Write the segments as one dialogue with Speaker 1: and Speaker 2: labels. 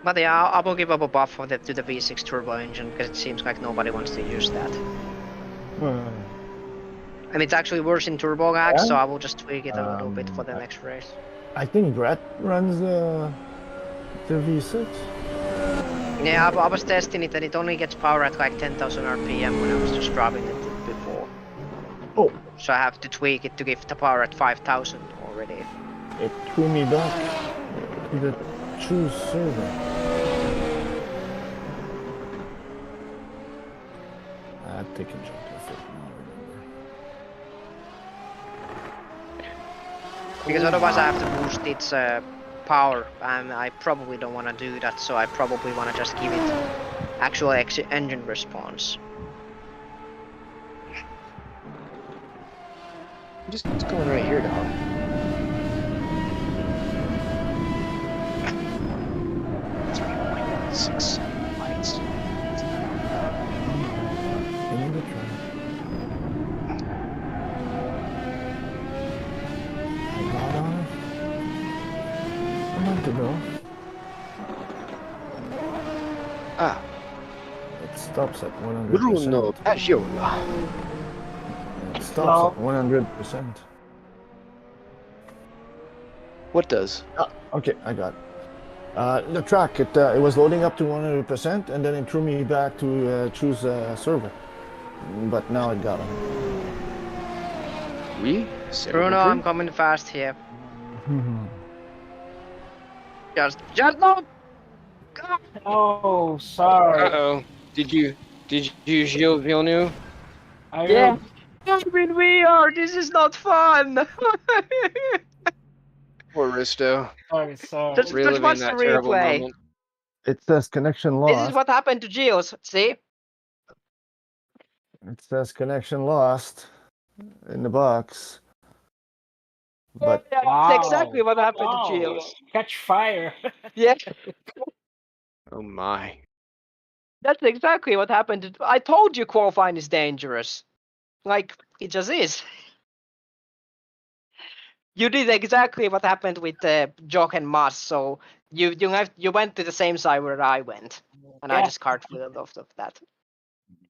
Speaker 1: But yeah, I will give up a buff to the V6 turbo engine because it seems like nobody wants to use that. And it's actually worse in turbo lag, so I will just tweak it a little bit for the next race.
Speaker 2: I think Brett runs the V6.
Speaker 1: Yeah, I was testing it and it only gets power at like 10,000 RPM when I was just driving it before.
Speaker 2: Oh.
Speaker 1: So I have to tweak it to give the power at 5,000 already.
Speaker 2: It threw me back to the true server. I've taken Jacarepaguá now, remember.
Speaker 1: Because otherwise I have to boost its power, and I probably don't want to do that, so I probably want to just give it actual engine response.
Speaker 3: I'm just going right here, dog. Six lights.
Speaker 2: I got on it a month ago.
Speaker 3: Ah.
Speaker 2: It stops at 100%.
Speaker 3: Bruno Pagiola.
Speaker 2: It stops at 100%.
Speaker 3: What does?
Speaker 2: Okay, I got it. The track, it was loading up to 100%, and then it threw me back to choose server. But now it got on.
Speaker 1: Bruno, I'm coming fast here. Just no!
Speaker 4: Oh, sorry.
Speaker 3: Uh-oh. Did you use Villeneuve?
Speaker 1: Yeah. I mean, we are. This is not fun.
Speaker 3: Poor Risto.
Speaker 4: Sorry.
Speaker 1: Just watch the replay.
Speaker 3: Moment.
Speaker 2: It says connection lost.
Speaker 1: This is what happened to Gilles. See?
Speaker 2: It says connection lost in the box. But
Speaker 1: That's exactly what happened to Gilles.
Speaker 4: Catch fire.
Speaker 1: Yeah.
Speaker 3: Oh my.
Speaker 1: That's exactly what happened. I told you qualifying is dangerous. Like, it just is. You did exactly what happened with Jock and Mas, so you went to the same side where I went, and I just cartwheeled off of that.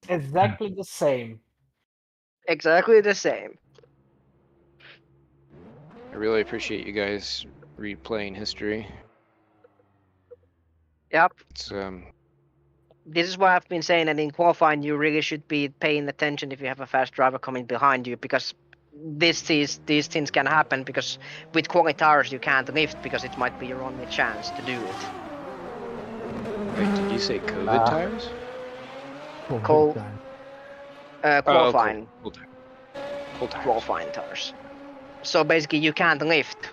Speaker 4: Exactly the same.
Speaker 1: Exactly the same.
Speaker 3: I really appreciate you guys replaying history.
Speaker 1: Yep.
Speaker 3: It's
Speaker 1: This is why I've been saying that in qualifying you really should be paying attention if you have a fast driver coming behind you, because these things can happen, because with quality tires you can't lift because it might be your only chance to do it.
Speaker 3: Wait, did you say COVID tires?
Speaker 1: Qualifying.
Speaker 3: Cool tires.
Speaker 1: Qualifying tires. So basically you can't lift.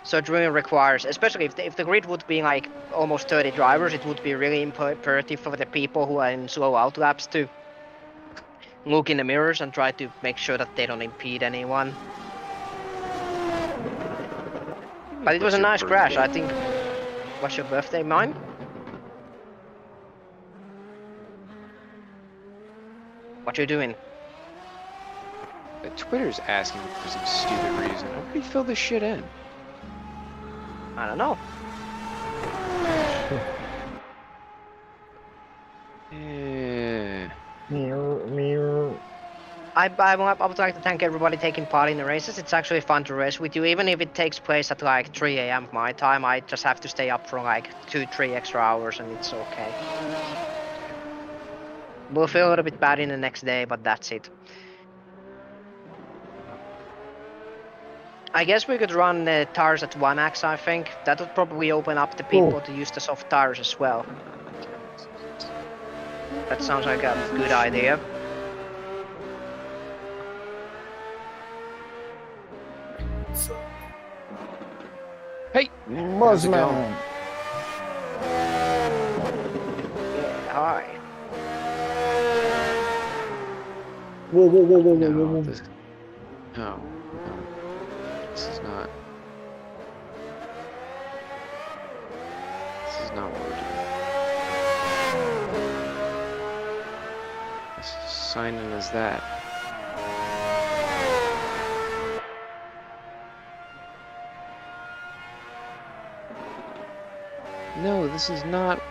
Speaker 1: So it really requires, especially if the grid would be like almost 30 drivers, it would be really imperative for the people who are in slow out laps to look in the mirrors and try to make sure that they don't impede anyone. But it was a nice crash, I think. What's your birthday? Mine? What you doing?
Speaker 3: Twitter's asking for some stupid reason. How do you fill this shit in?
Speaker 1: I don't know.
Speaker 3: Yeah.
Speaker 2: Mirror.
Speaker 1: I would like to thank everybody taking part in the races. It's actually fun to race with you, even if it takes place at like 3 AM my time. I just have to stay up for like 2-3 extra hours and it's okay. We'll feel a little bit bad in the next day, but that's it. I guess we could run the tires at 1x, I think. That would probably open up the people to use the soft tires as well. That sounds like a good idea.
Speaker 3: Hey!
Speaker 2: Muzzman!
Speaker 1: Yeah, hi.
Speaker 2: Whoa.
Speaker 3: No, this is not. This is not what we're doing. This is signing as that. No, this is not.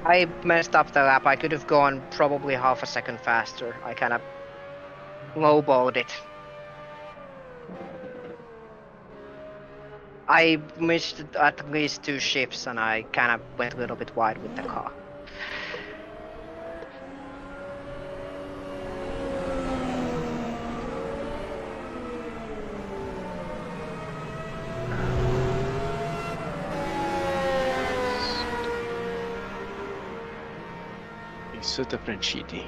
Speaker 1: I messed up the lap. I could have gone probably half a second faster. I kind of lowballed it. I missed at least 2 shifts and I kind of went a little bit wide with the car.
Speaker 3: Sotto Franciti.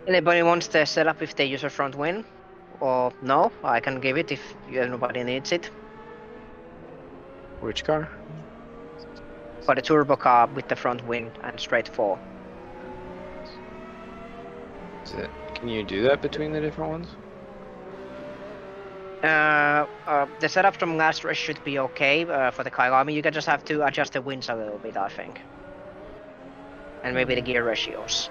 Speaker 1: Anybody wants the setup if they use a front wing? Or no, I can give it if nobody needs it.
Speaker 3: Which car?
Speaker 1: For the turbo car with the front wing and straight 4.
Speaker 3: Can you do that between the different ones?
Speaker 1: The setup from last race should be okay for the Kailami. You can just have to adjust the wings a little bit, I think. And maybe the gear ratios.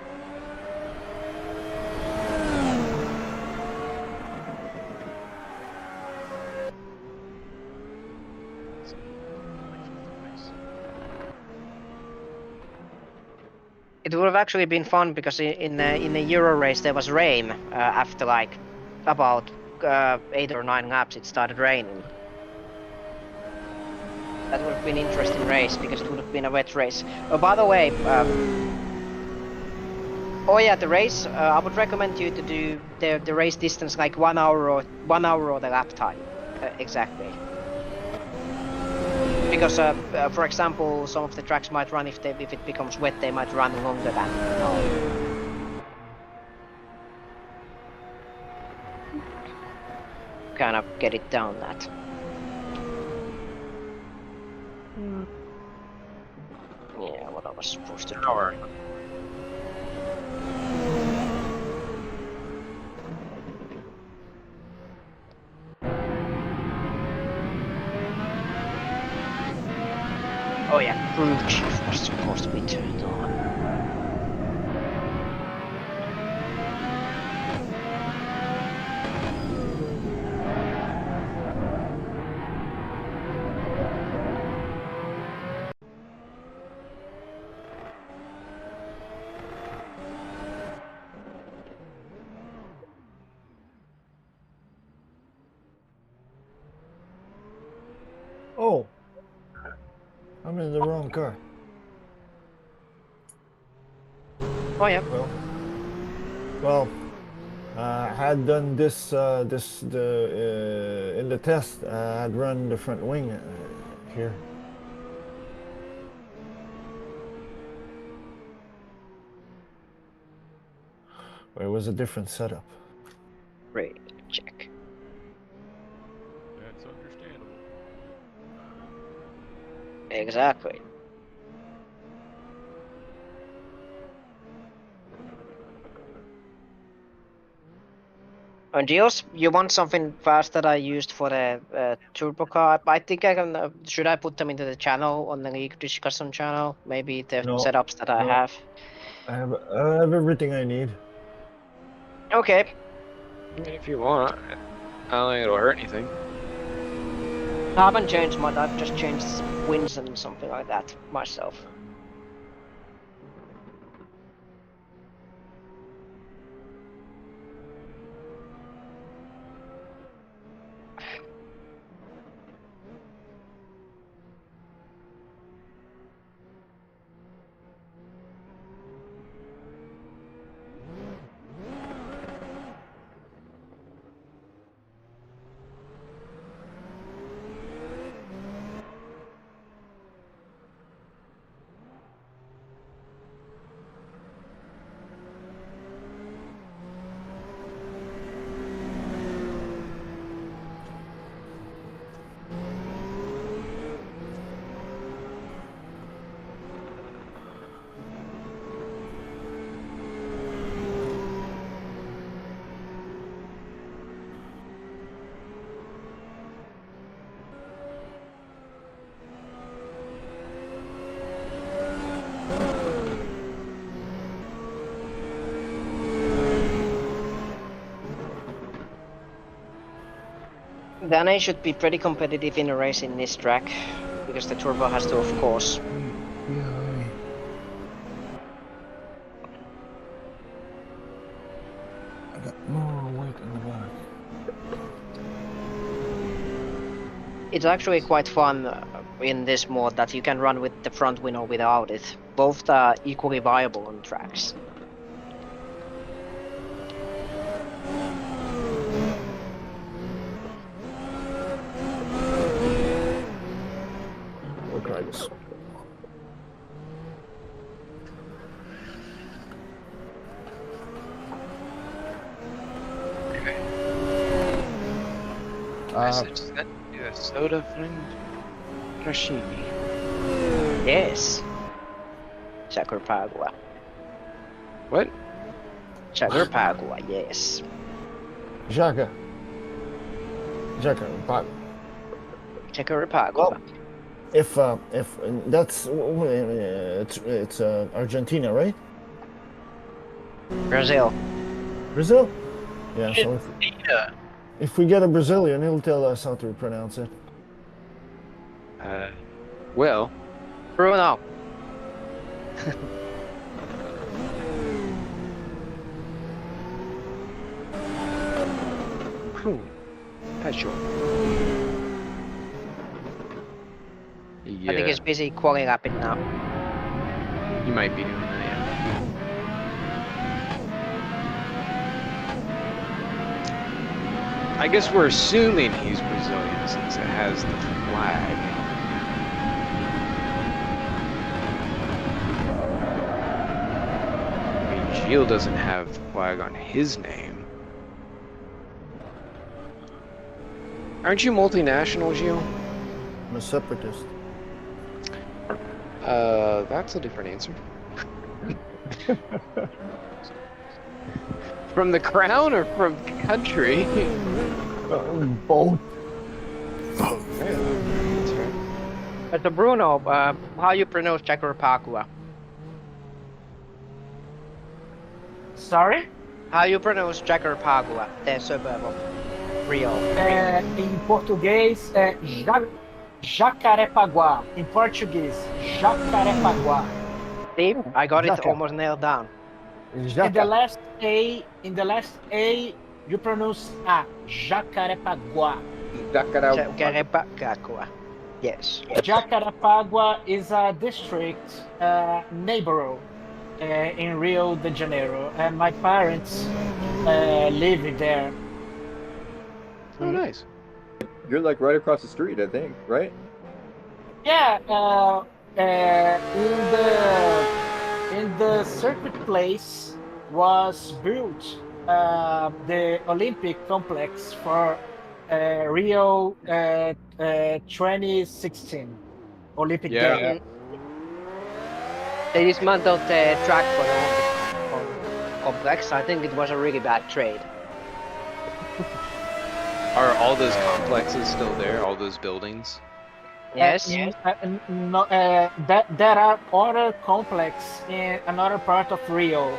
Speaker 1: It would have actually been fun because in the Euro race there was rain after like about 8 or 9 laps it started raining. That would have been an interesting race because it would have been a wet race. Oh, by the way, oh yeah, the race. I would recommend you to do the race distance like 1 hour or the lap time exactly. Because for example, some of the tracks might run if it becomes wet, they might run longer than. Kind of get it down that. Yeah, what I was supposed to do.
Speaker 3: Hour.
Speaker 1: Oh yeah, crew chief was supposed to be turned on.
Speaker 2: Oh, I'm in the wrong car.
Speaker 1: Oh yeah.
Speaker 2: Well, I had done this in the test. I had run the front wing here. But it was a different setup.
Speaker 1: Great, check.
Speaker 5: That's understandable.
Speaker 1: Exactly. And Gios, you want something fast that I used for the turbo car? I think I can. Should I put them into the channel on the league discussion channel? Maybe the
Speaker 2: No,
Speaker 1: setups that I
Speaker 2: no.
Speaker 1: have.
Speaker 2: I have everything I need.
Speaker 1: Okay.
Speaker 3: I mean, if you want, I don't think it'll hurt anything.
Speaker 1: I haven't changed much. I've just changed wins and something like that myself. The NA should be pretty competitive in a race in this track, because the turbo has to, of course.
Speaker 2: I got more weight in the back.
Speaker 1: It's actually quite fun in this mode that you can run with the front wing or without it. Both are equally viable on tracks.
Speaker 2: We'll try this.
Speaker 3: Message sent to a soda friend. Rashimi.
Speaker 1: Yes. Jacarepaguá.
Speaker 3: What?
Speaker 1: Jacarepaguá, yes.
Speaker 2: Jacarepaguá.
Speaker 1: Jacarepaguá.
Speaker 2: If that's it's Argentina, right?
Speaker 1: Brazil.
Speaker 2: Brazil? Yeah. So
Speaker 3: Yeah.
Speaker 2: if we get a Brazilian, he'll tell us how to pronounce it.
Speaker 3: Well,
Speaker 1: Bruno.
Speaker 3: Petrol. Yeah.
Speaker 1: I think he's busy qualling up it now.
Speaker 3: You might be doing that, yeah. I guess we're assuming he's Brazilian since it has the flag. I mean, Gilles doesn't have the flag on his name. Aren't you multinational, Gilles?
Speaker 2: I'm a separatist.
Speaker 3: That's a different answer. From the crown or from country?
Speaker 2: Both.
Speaker 3: That's right.
Speaker 1: But Bruno, how you pronounce Jacarepaguá?
Speaker 4: Sorry?
Speaker 1: How you pronounce Jacarepaguá, the suburb of Rio?
Speaker 4: Em português é Jacarepaguá. In Portuguese, Jacarepaguá.
Speaker 1: See, I got it
Speaker 2: Jaca.
Speaker 1: almost nailed down.
Speaker 4: In the last A, you pronounce A. Jacarepaguá.
Speaker 1: Jacarepaguá. Yes.
Speaker 4: Jacarepaguá is a district neighborhood in Rio de Janeiro, and my parents live there.
Speaker 3: Oh, nice.
Speaker 5: You're like right across the street, I think, right?
Speaker 4: Yeah, in the circuit place was built the Olympic complex for Rio 2016 Olympic
Speaker 3: Yeah.
Speaker 4: Games.
Speaker 1: They dismantled the track for the Olympic complex. I think it was a really bad trade.
Speaker 3: Are all those complexes still there? All those buildings?
Speaker 1: Yes.
Speaker 4: There are other complex in another part of Rio,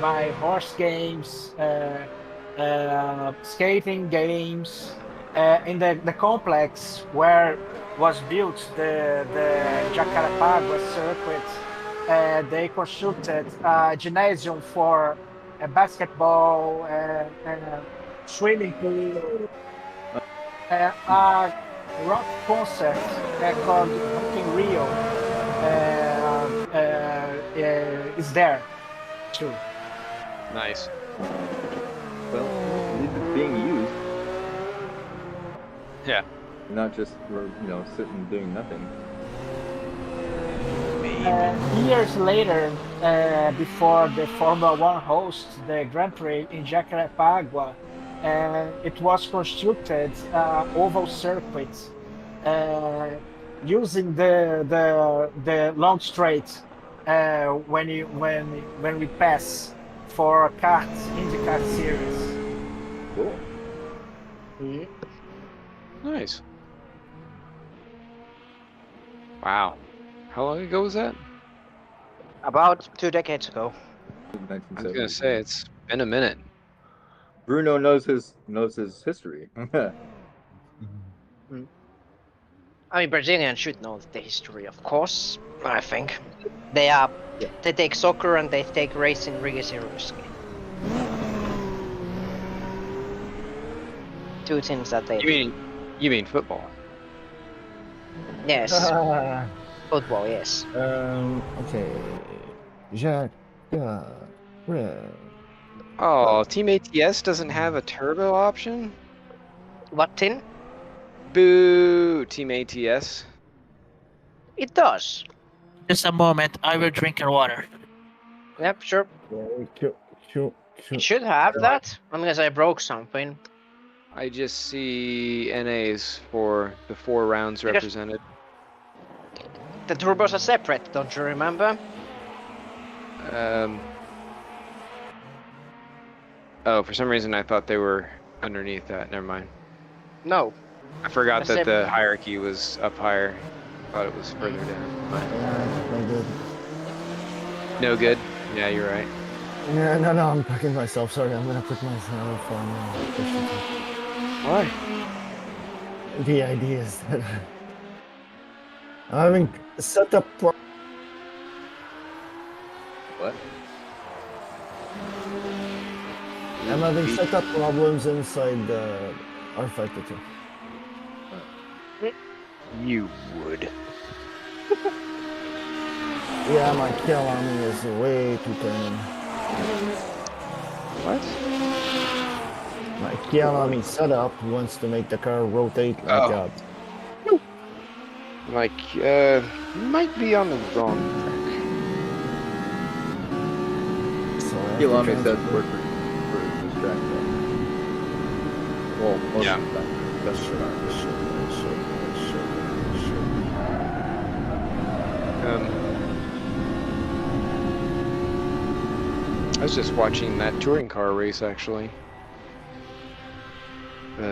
Speaker 4: by horse games, skating games. In the complex where was built the Jacarepaguá circuit, they constructed a gymnasium for basketball, swimming pool, a rock concert called Rock in Rio is there too.
Speaker 3: Nice.
Speaker 5: Well, at least it's being used,
Speaker 3: Yeah.
Speaker 5: not just for, sitting doing nothing.
Speaker 4: Years later, before the Formula One hosts the Grand Prix in Jacarepaguá, it was constructed oval circuit using the long straight when we pass for karts in the kart series.
Speaker 5: Cool.
Speaker 3: Nice. Wow. How long ago was that?
Speaker 1: About 2 decades ago.
Speaker 3: I was gonna say it's been a minute.
Speaker 5: Bruno knows his history.
Speaker 1: I mean, Brazilians should know the history, of course. I think they take soccer and they take racing really seriously. Two things that they.
Speaker 3: You mean football?
Speaker 1: Yes, football. Yes.
Speaker 2: Okay. Jack.
Speaker 3: Oh, Team ATS doesn't have a turbo option?
Speaker 1: What tin?
Speaker 3: Boo, Team ATS.
Speaker 1: It does.
Speaker 6: Just a moment, I will drink your water.
Speaker 1: Yep, sure. It should have that, unless I broke something.
Speaker 3: I just see NAs for the 4 rounds
Speaker 1: Because-
Speaker 3: represented.
Speaker 1: The turbos are separate, don't you remember?
Speaker 3: Oh, for some reason I thought they were underneath that. Never mind.
Speaker 1: No.
Speaker 3: I forgot
Speaker 1: They're
Speaker 3: that the
Speaker 1: separate.
Speaker 3: hierarchy was up higher. Thought it was further down.
Speaker 2: No good.
Speaker 3: No good. Yeah, you're right.
Speaker 2: Yeah, no, I'm packing myself. Sorry, I'm gonna put myself on.
Speaker 3: Why?
Speaker 2: The idea is that I'm having setup.
Speaker 5: What?
Speaker 2: I'm having setup problems inside the R52.
Speaker 3: You would.
Speaker 2: Yeah, my kill on me is way too turning.
Speaker 3: What?
Speaker 2: My kill on me setup wants to make the car rotate like
Speaker 3: Oh. You might be on the wrong
Speaker 2: So I have to
Speaker 5: Kilami
Speaker 2: transfer-
Speaker 5: says work for this track. Well, most
Speaker 3: Yeah.
Speaker 5: of the time. That's
Speaker 2: Sure,
Speaker 5: for
Speaker 2: sure.
Speaker 3: I was just watching that touring car race actually.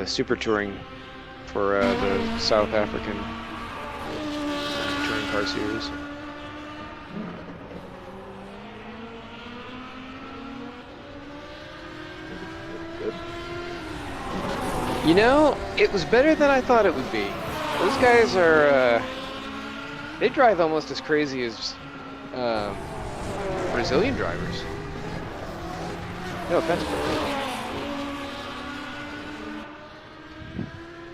Speaker 3: Super touring for the South African touring car series.
Speaker 5: good.
Speaker 3: You know, it was better than I thought it would be. Those guys are, they drive almost as crazy as Brazilian drivers. No offense, Brazil.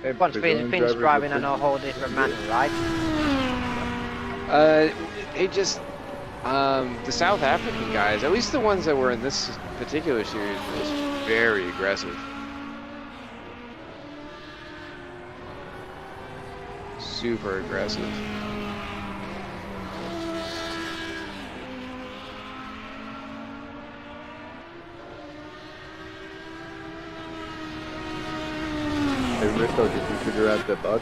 Speaker 5: Hey,
Speaker 1: Once
Speaker 5: Brazilian
Speaker 1: Finns
Speaker 5: drivers
Speaker 1: driving
Speaker 5: are
Speaker 1: on a whole different manual, right?
Speaker 3: They just, the South African guys, at least the ones that were in this particular series, were just very aggressive. Super aggressive.
Speaker 5: Hey, Risto, did you figure out the bug?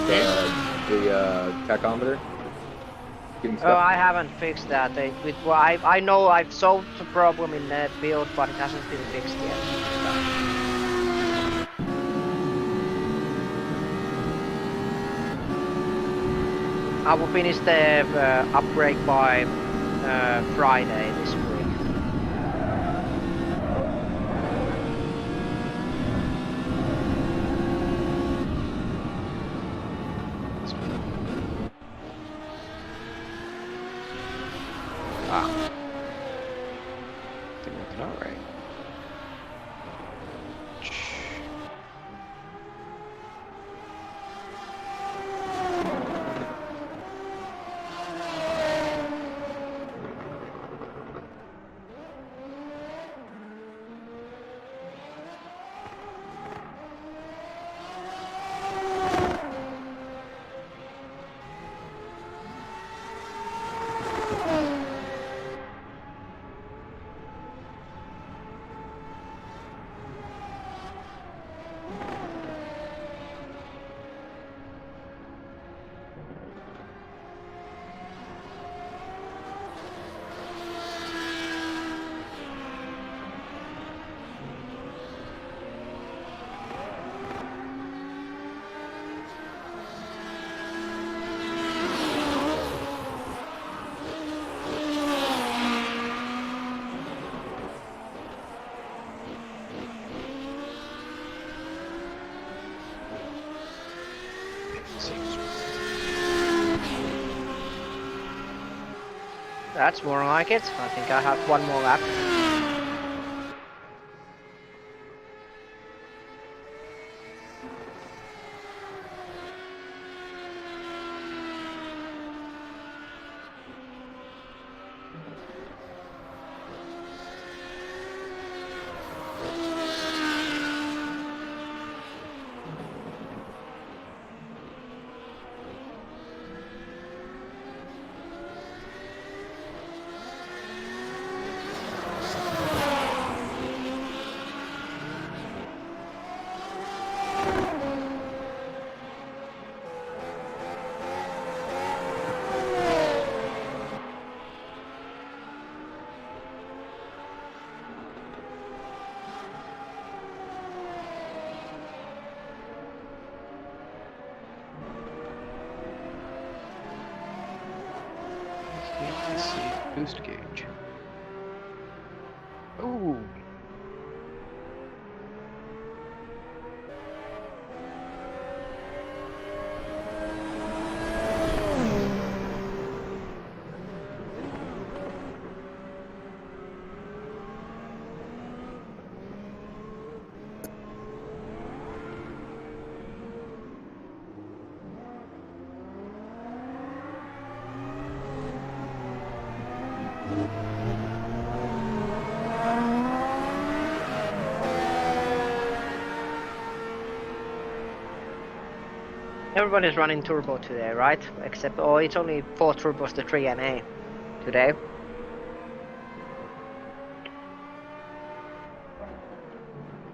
Speaker 5: The tachometer? Getting
Speaker 1: Oh,
Speaker 5: stuck?
Speaker 1: I haven't fixed that. I know I've solved the problem in the build, but it hasn't been fixed yet. I will finish the upgrade by Friday this week.
Speaker 3: Ah. Didn't work out right.
Speaker 1: That's more like it. I think I have one more lap.
Speaker 3: Let's see. Boost gauge. Ooh.
Speaker 1: Everybody's running turbo today, right? Except, oh, it's only 4 turbos to 3 NA today.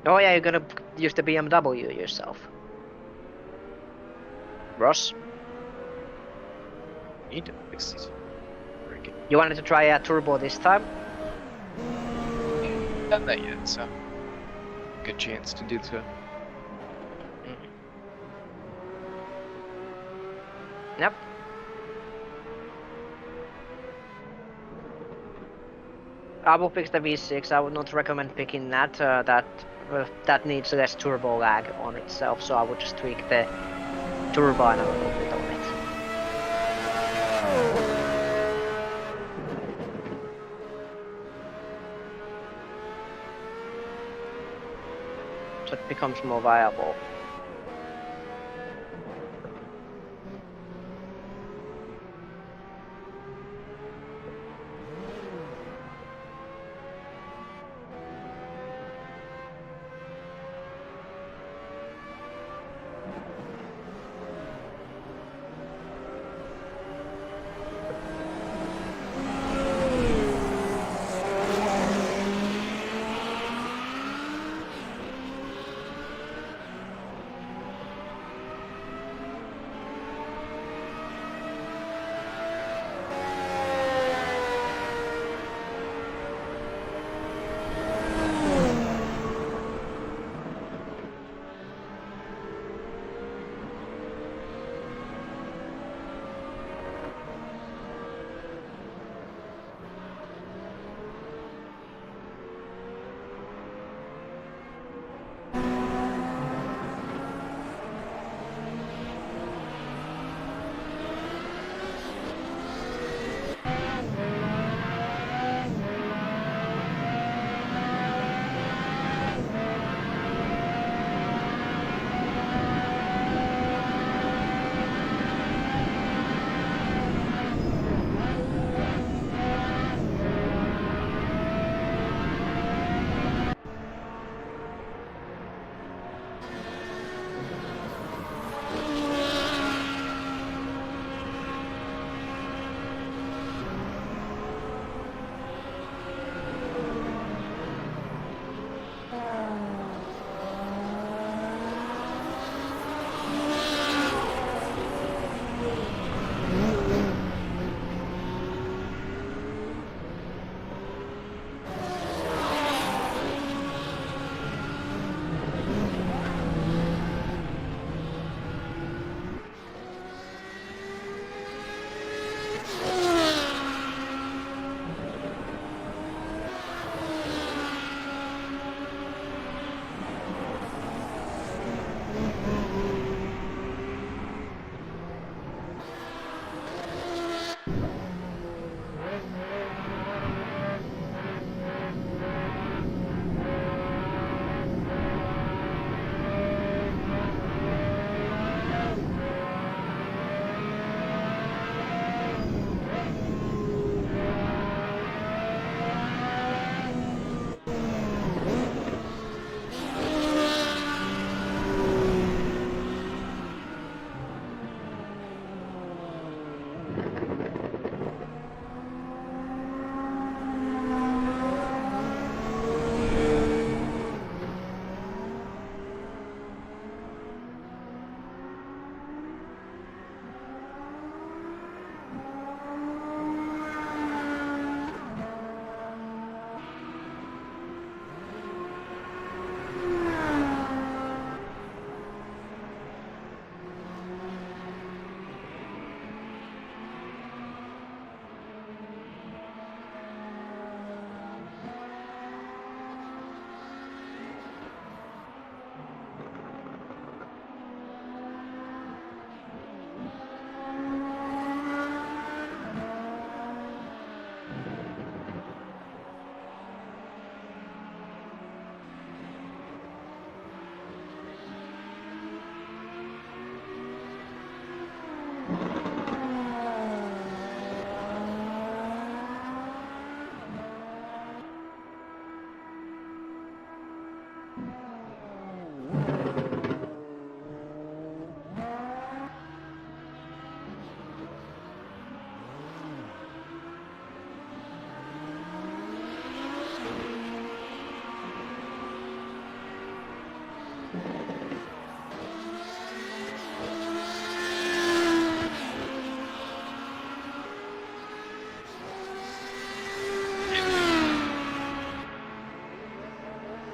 Speaker 1: Oh yeah, you're gonna use the BMW yourself. Ross,
Speaker 3: Need to fix these. Freaking.
Speaker 1: you wanted to try a turbo this time?
Speaker 3: Done that yet, so good chance to do so.
Speaker 1: Yep. I will pick the V6. I would not recommend picking that. That needs less turbo lag on itself, so I would just tweak the turbine a little bit on it. So it becomes more viable.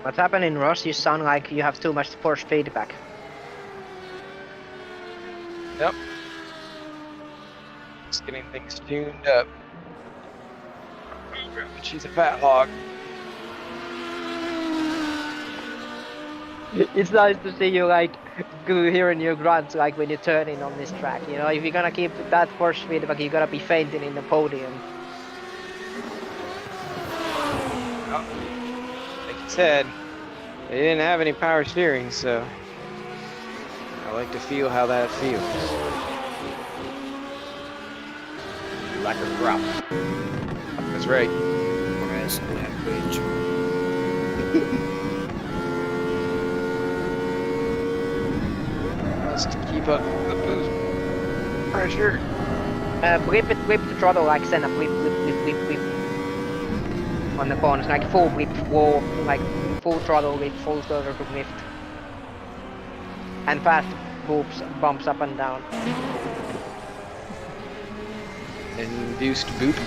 Speaker 1: What's happening, Ross? You sound like you have too much force feedback.
Speaker 3: Yep. Just getting things tuned up. She's a fat hog.
Speaker 1: It's nice to see you like hearing your grunts like when you turn in on this track. You know, if you're gonna keep that force feedback, you gotta be fainting in the podium.
Speaker 3: Like you said, they didn't have any power steering, so I like to feel how that feels.
Speaker 5: Lack of grip.
Speaker 3: That's right.
Speaker 6: Press that bridge.
Speaker 3: Just to keep up the boost pressure.
Speaker 1: Whip the throttle like send a whip on the corners, like full whip, wall, like full throttle whip, full throttle lift, and fast bumps up and down.
Speaker 3: Induced boot.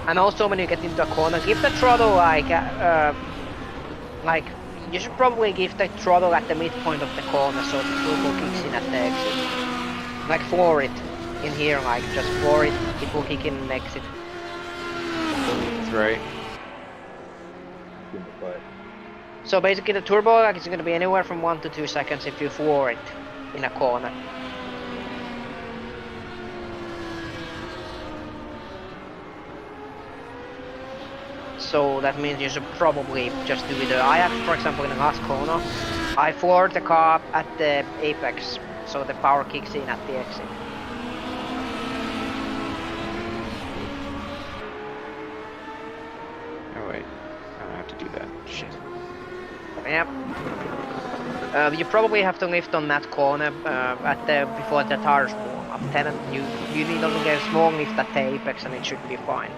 Speaker 1: And also when you get into a corner, give the throttle like you should probably give the throttle at the midpoint of the corner so the turbo kicks in at the exit. Like floor it in here, like just floor it, it will kick in and exit.
Speaker 3: That's right.
Speaker 1: So basically the turbo lag is going to be anywhere from 1 to 2 seconds if you floor it in a corner. So that means you should probably just do it. I have, for example, in the last corner, I floored the car at the apex, so the power kicks in at the exit.
Speaker 3: Oh wait, I don't have to do that. Shit.
Speaker 1: Yep. You probably have to lift on that corner before the tires warm up. Then you need only get a small lift at the apex and it should be fine.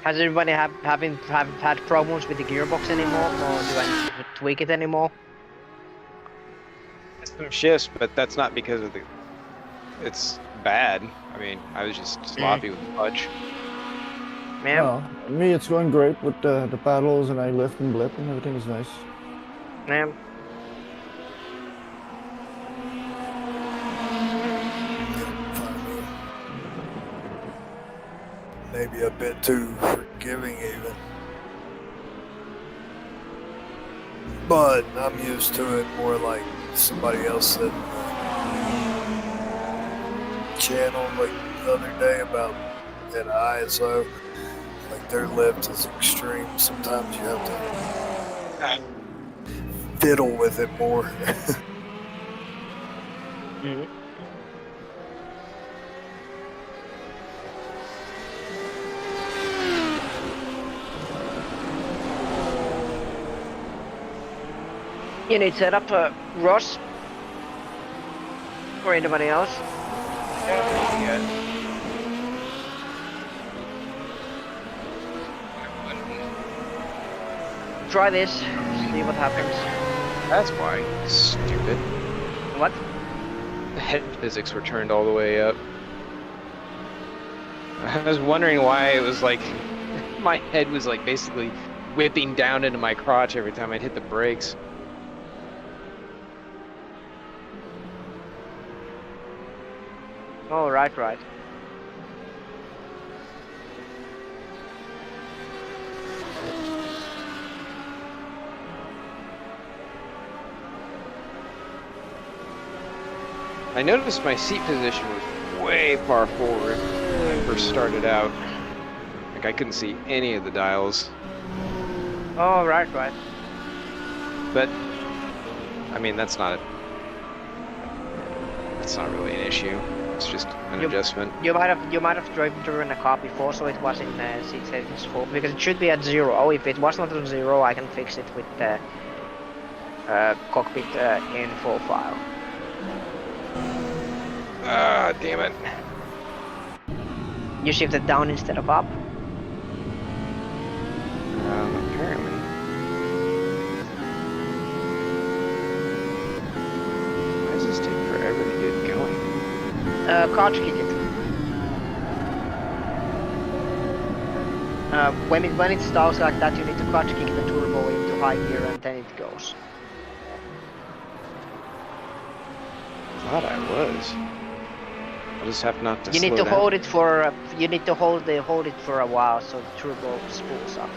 Speaker 1: Has everybody had problems with the gearbox anymore, or do I need to tweak it anymore?
Speaker 3: Some shifts, but that's not because of it's bad. I mean, I was just sloppy with the clutch.
Speaker 1: Man,
Speaker 2: Well, me, it's going great with the paddles, and I lift and blip, and everything is nice.
Speaker 1: man.
Speaker 7: Maybe a bit too forgiving even. But I'm used to it more like somebody else said in the channel like the other day about at ISO. Like their lift is extreme. Sometimes you have to fiddle with it more.
Speaker 1: Mm-hmm. You need setup for Ross or anybody else. Try this, see what happens.
Speaker 3: That's why. Stupid.
Speaker 1: What?
Speaker 3: The head physics were turned all the way up. I was wondering why it was like my head was like basically whipping down into my crotch every time I'd hit the brakes.
Speaker 1: Oh, right.
Speaker 3: I noticed my seat position was way far forward when I first started out. Like I couldn't see any of the dials.
Speaker 1: Oh, right.
Speaker 3: But I mean that's not really an issue. It's just an adjustment.
Speaker 1: You might have driven a car before, so it was in seat settings 4, because it should be at 0. If it was not at 0, I can fix it with the cockpit info file.
Speaker 3: Ah, damn it.
Speaker 1: You shifted down instead of up.
Speaker 3: Apparently.
Speaker 1: Clutch kick it. When it stalls like that, you need to clutch kick the turbo into high gear and then it goes.
Speaker 3: Thought I was. I'll just have not to
Speaker 1: You
Speaker 3: slow
Speaker 1: need to
Speaker 3: down.
Speaker 1: hold it for. You need to hold it for a while so the turbo spools up.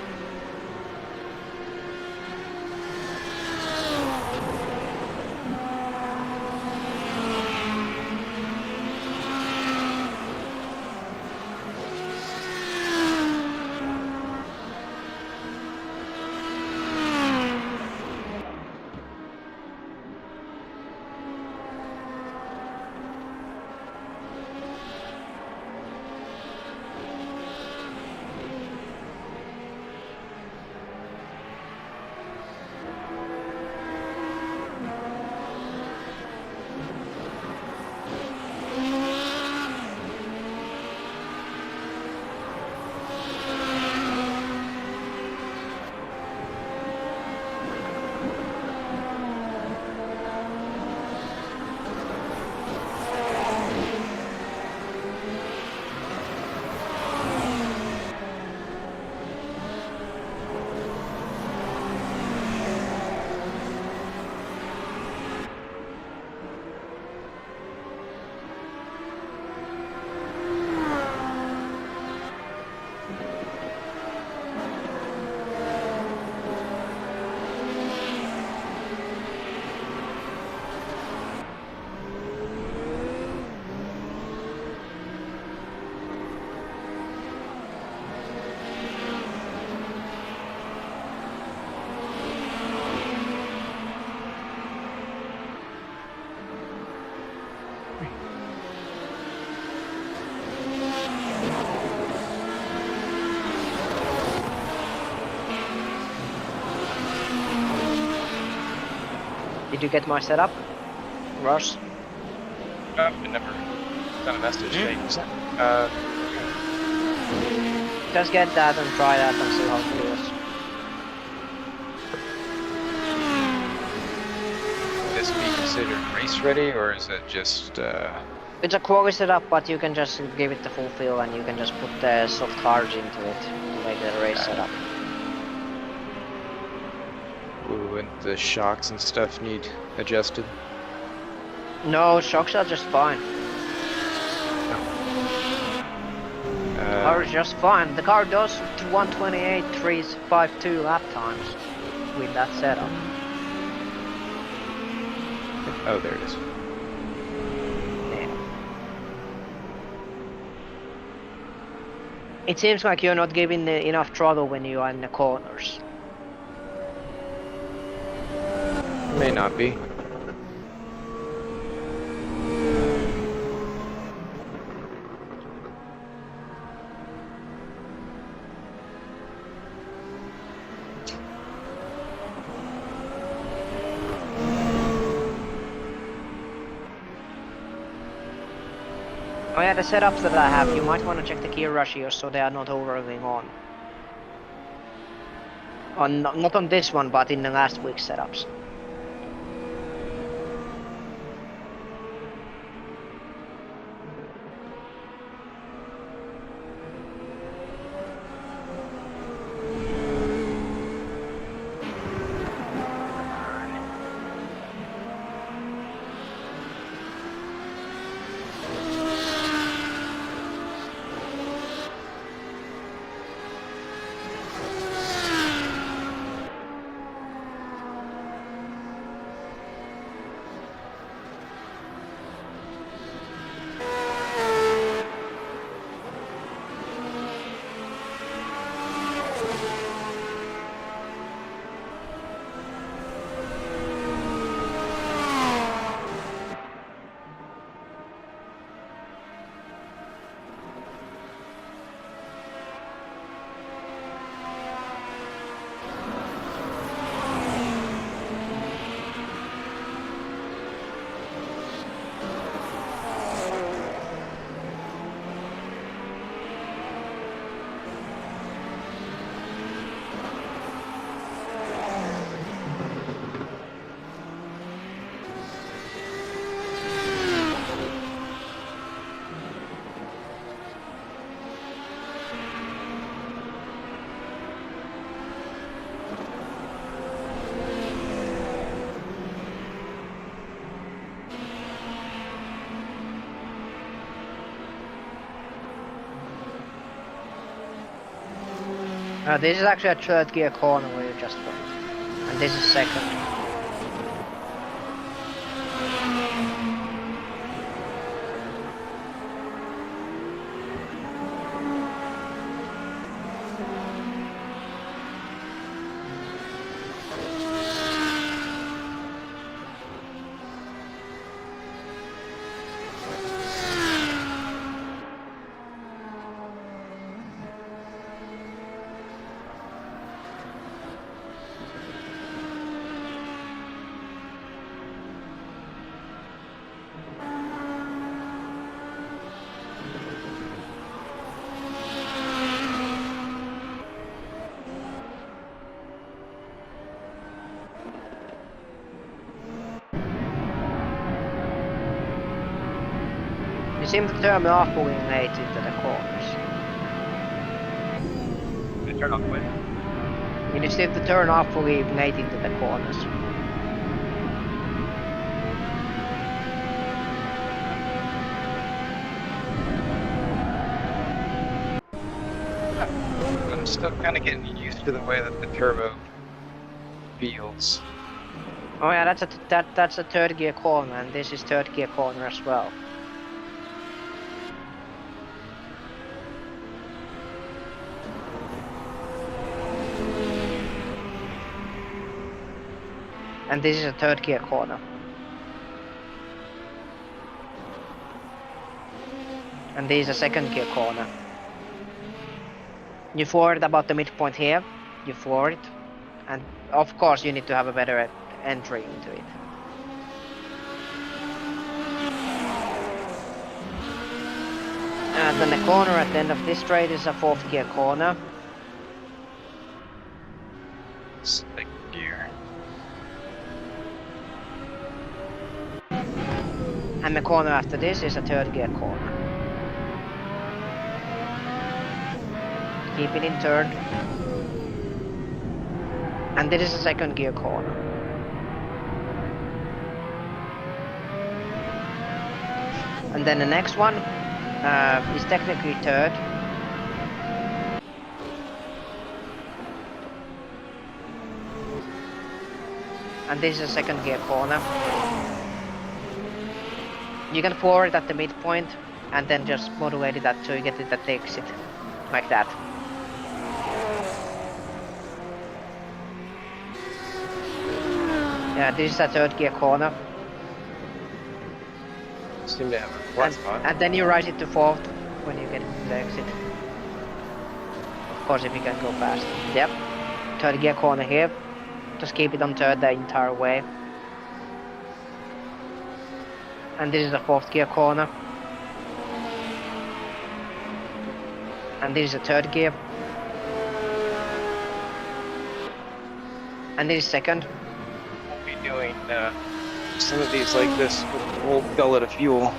Speaker 1: Did you get my setup, Ross?
Speaker 8: I never done a message.
Speaker 1: Just get that and try that and see how it feels.
Speaker 8: Would this be considered race ready, or is it just?
Speaker 1: It's a quality setup, but you can just give it the full fill and you can just put the soft cards into it to make it a race setup.
Speaker 3: Ooh, and the shocks and stuff need adjusted.
Speaker 1: No, shocks are just fine. The car is just fine. The car does 128.352 lap times with that setup.
Speaker 3: Oh, there it is.
Speaker 1: Yeah. It seems like you're not giving enough throttle when you are in the corners.
Speaker 3: May not be.
Speaker 1: Oh yeah, the setups that I have, you might want to check the gear ratios so they are not overwhelming on. Not on this one, but in the last week's setups. This is actually a third gear corner where you just went. And this is second. You seem to turn off pulling late into the corners.
Speaker 8: I turn off when?
Speaker 1: You seem to turn off fully late into the corners.
Speaker 8: I'm still kind of getting used to the way that the turbo feels.
Speaker 1: Oh yeah, that's a third gear corner, and this is third gear corner as well. And this is a third gear corner. And this is a second gear corner. You forward about the midpoint here, you floor it, and of course you need to have a better entry into it. And then the corner at the end of this straight is a fourth gear corner.
Speaker 8: Second gear.
Speaker 1: And the corner after this is a third gear corner. Keep it in third. And this is a second gear corner. And then the next one is technically third. And this is a second gear corner. You can forward at the midpoint and then just modulate it so you get it at the exit. Like that. Yeah, this is a third gear corner.
Speaker 3: Seem to have a flat spot.
Speaker 1: And then you rise it to fourth when you get to the exit. Of course, if you can go fast. Yep. Third gear corner here. Just keep it on third the entire way. And this is a fourth gear corner. And this is a third gear. And this is second.
Speaker 3: We'll be doing some of these like this with an old gullet of fuel.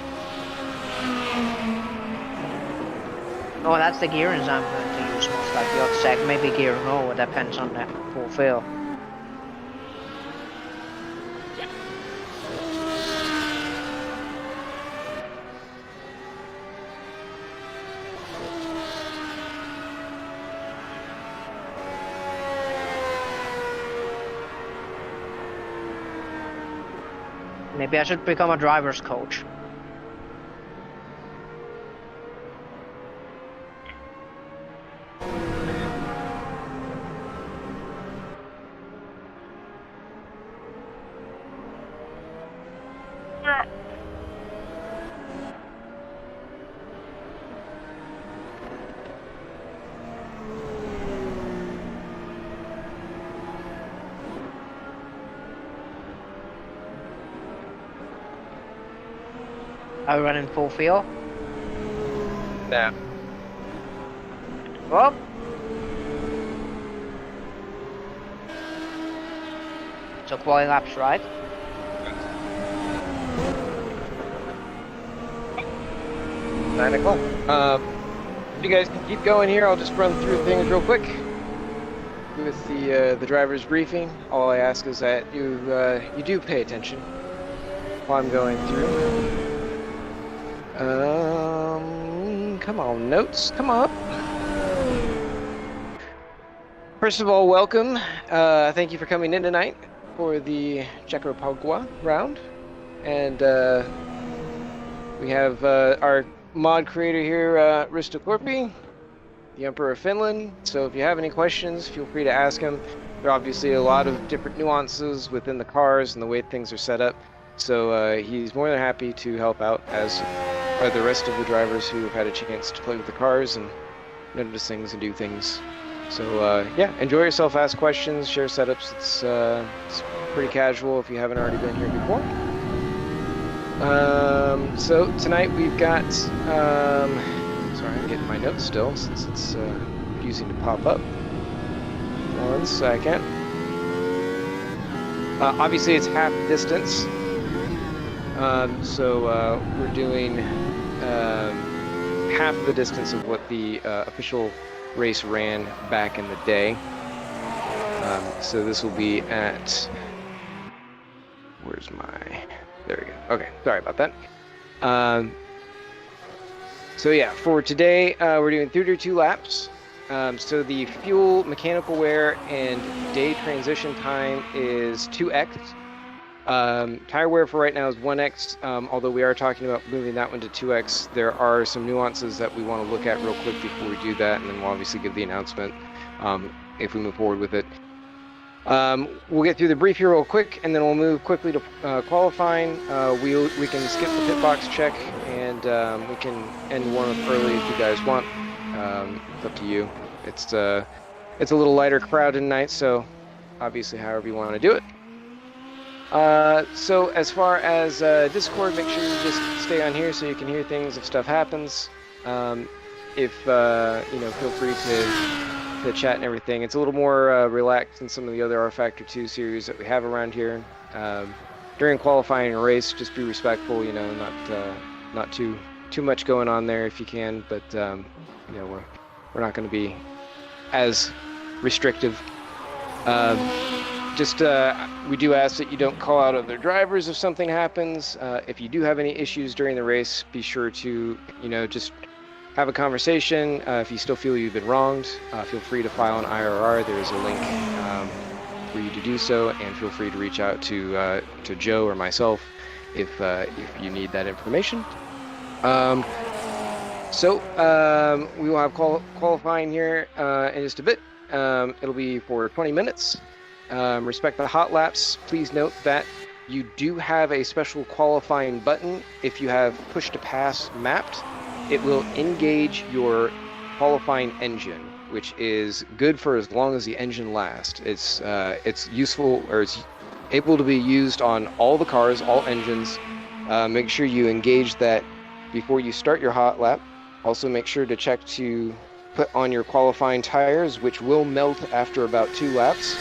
Speaker 1: Oh, that's the gearings I'm going to use most likely. Or check maybe gearing over, depends on the full fill. Maybe I should become a driver's coach. Are we running full field?
Speaker 3: Nah.
Speaker 1: Oh! So quality laps, right?
Speaker 3: Nine o'clock. You guys can keep going here. I'll just run through things real quick with the driver's briefing. All I ask is that you do pay attention while I'm going through. Come on, notes, come up. First of all, welcome. Thank you for coming in tonight for the Jacarepaguá round. And we have our mod creator here, Risto Korpi, the Emperor of Finland. So if you have any questions, feel free to ask him. There are obviously a lot of different nuances within the cars and the way things are set up. So he's more than happy to help out, as are the rest of the drivers who have had a chance to play with the cars and notice things and do things. So yeah, enjoy yourself, ask questions, share setups. It's pretty casual if you haven't already been here before. So tonight we've got, sorry, I'm getting my notes still since it's refusing to pop up. 1 second. Obviously it's half the distance. So we're doing half the distance of what the official race ran back in the day. So this will be at, where's my, there we go. Okay, sorry about that. So yeah, for today, we're doing 32 laps. So the fuel, mechanical wear, and day transition time is 2x. Tire wear for right now is 1x, although we are talking about moving that one to 2x. There are some nuances that we want to look at real quick before we do that, and then we'll obviously give the announcement if we move forward with it. We'll get through the brief here real quick, and then we'll move quickly to qualifying. We can skip the pit box check, and we can end warm-up early if you guys want. It's up to you. It's a little lighter crowd tonight, so obviously however you want to do it. So as far as Discord, make sure you just stay on here so you can hear things if stuff happens. If you know, feel free to chat and everything. It's a little more relaxed than some of the other R Factor 2 series that we have around here. During qualifying a race, just be respectful. You know, not too much going on there if you can. But you know, we're not going to be as restrictive. We do ask that you don't call out other drivers if something happens. If you do have any issues during the race, be sure to, you know, just have a conversation. If you still feel you've been wronged, feel free to file an IRR. There is a link for you to do so, and feel free to reach out to Joe or myself if you need that information. We will have qualifying here in just a bit. It'll be for 20 minutes. Respect the hot laps. Please note that you do have a special qualifying button. If you have push to pass mapped, it will engage your qualifying engine, which is good for as long as the engine lasts. It's useful, or it's able to be used on all the cars, all engines. Make sure you engage that before you start your hot lap. Also make sure to check to put on your qualifying tires, which will melt after about 2 laps.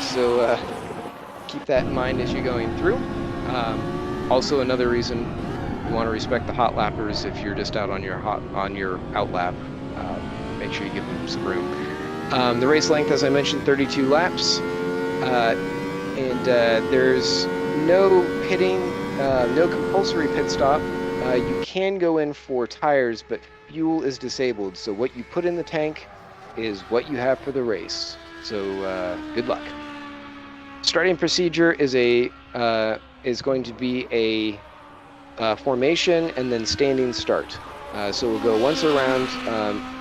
Speaker 3: So keep that in mind as you're going through. Also, another reason you want to respect the hot lappers if you're just out on your out lap. Make sure you give them some room. The race length, as I mentioned, 32 laps, and there's no pitting, no compulsory pit stop. You can go in for tires, but fuel is disabled. So what you put in the tank is what you have for the race. So good luck. Starting procedure is going to be a formation and then standing start. So we'll go once around,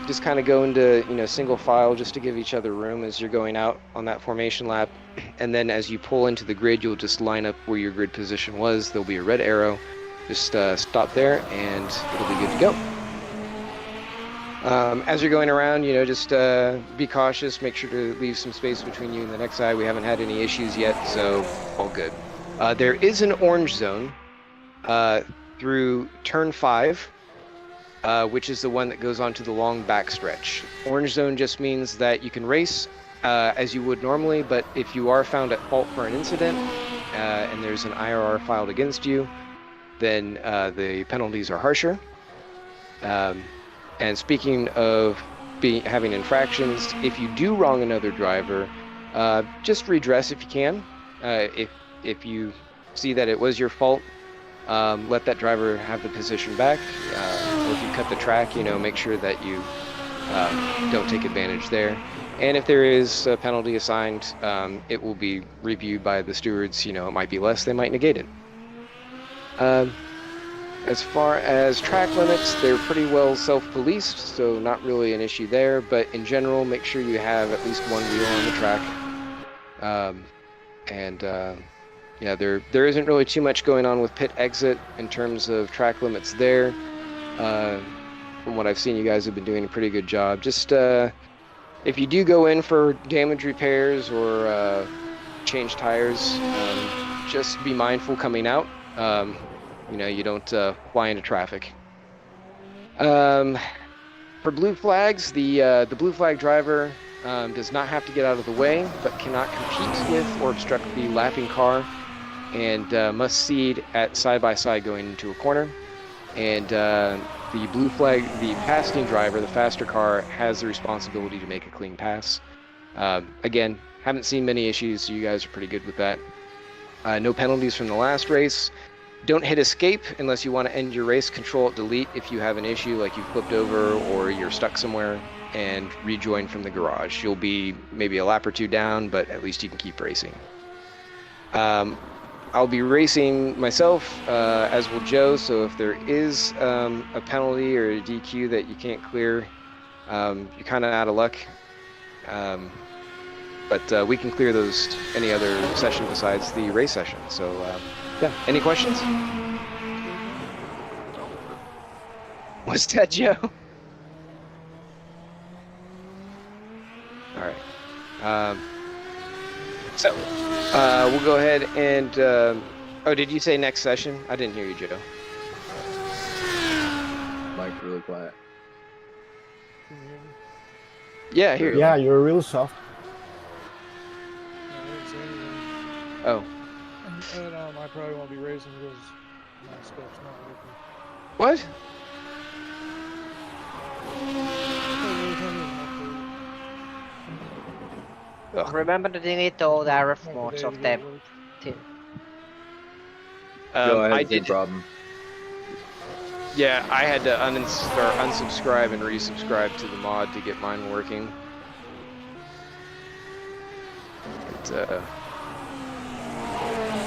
Speaker 3: just kind of go into, you know, single file just to give each other room as you're going out on that formation lap. And then as you pull into the grid, you'll just line up where your grid position was. There'll be a red arrow. Just stop there and it'll be good to go. As you're going around, you know, just be cautious. Make sure to leave some space between you and the next guy. We haven't had any issues yet, so all good. There is an orange zone through turn 5, which is the one that goes on to the long backstretch. Orange zone just means that you can race as you would normally, but if you are found at fault for an incident and there's an IRR filed against you, then the penalties are harsher. And speaking of having infractions, if you do wrong another driver, just redress if you can. If you see that it was your fault, let that driver have the position back. Or if you cut the track, you know, make sure that you don't take advantage there. And if there is a penalty assigned, it will be reviewed by the stewards. You know, it might be less, they might negate it. As far as track limits, they're pretty well self-policed, so not really an issue there. But in general, make sure you have at least one wheel on the track. Yeah, there isn't really too much going on with pit exit in terms of track limits there. From what I've seen, you guys have been doing a pretty good job. Just if you do go in for damage repairs or change tires, just be mindful coming out. You know, you don't fly into traffic. For blue flags, the blue flag driver does not have to get out of the way, but cannot compete with or obstruct the lapping car, and must cede at side-by-side going into a corner. And the blue flag, the passing driver, the faster car, has the responsibility to make a clean pass. Again, haven't seen many issues, so you guys are pretty good with that. No penalties from the last race. Don't hit escape unless you want to end your race. Control-Alt-Delete if you have an issue, like you flipped over or you're stuck somewhere, and rejoin from the garage. You'll be maybe a lap or two down, but at least you can keep racing. I'll be racing myself, as will Joe, so if there is a penalty or a DQ that you can't clear, you're kind of out of luck. But we can clear those any other session besides the race session. So, yeah. Any questions? What's that, Joe? All right. So, we'll go ahead and, oh, did you say next session? I didn't hear you, Joe.
Speaker 5: Mike's really quiet.
Speaker 3: Yeah, I hear you.
Speaker 2: Yeah, you're real soft.
Speaker 3: Oh.
Speaker 9: I probably won't be racing because my stuff's not working.
Speaker 3: What?
Speaker 1: Remember to delete all the RF modes of the team.
Speaker 5: Joe, I had
Speaker 3: I
Speaker 5: the same
Speaker 3: did.
Speaker 5: problem.
Speaker 3: Yeah, I had to unsubscribe and resubscribe to the mod to get mine working.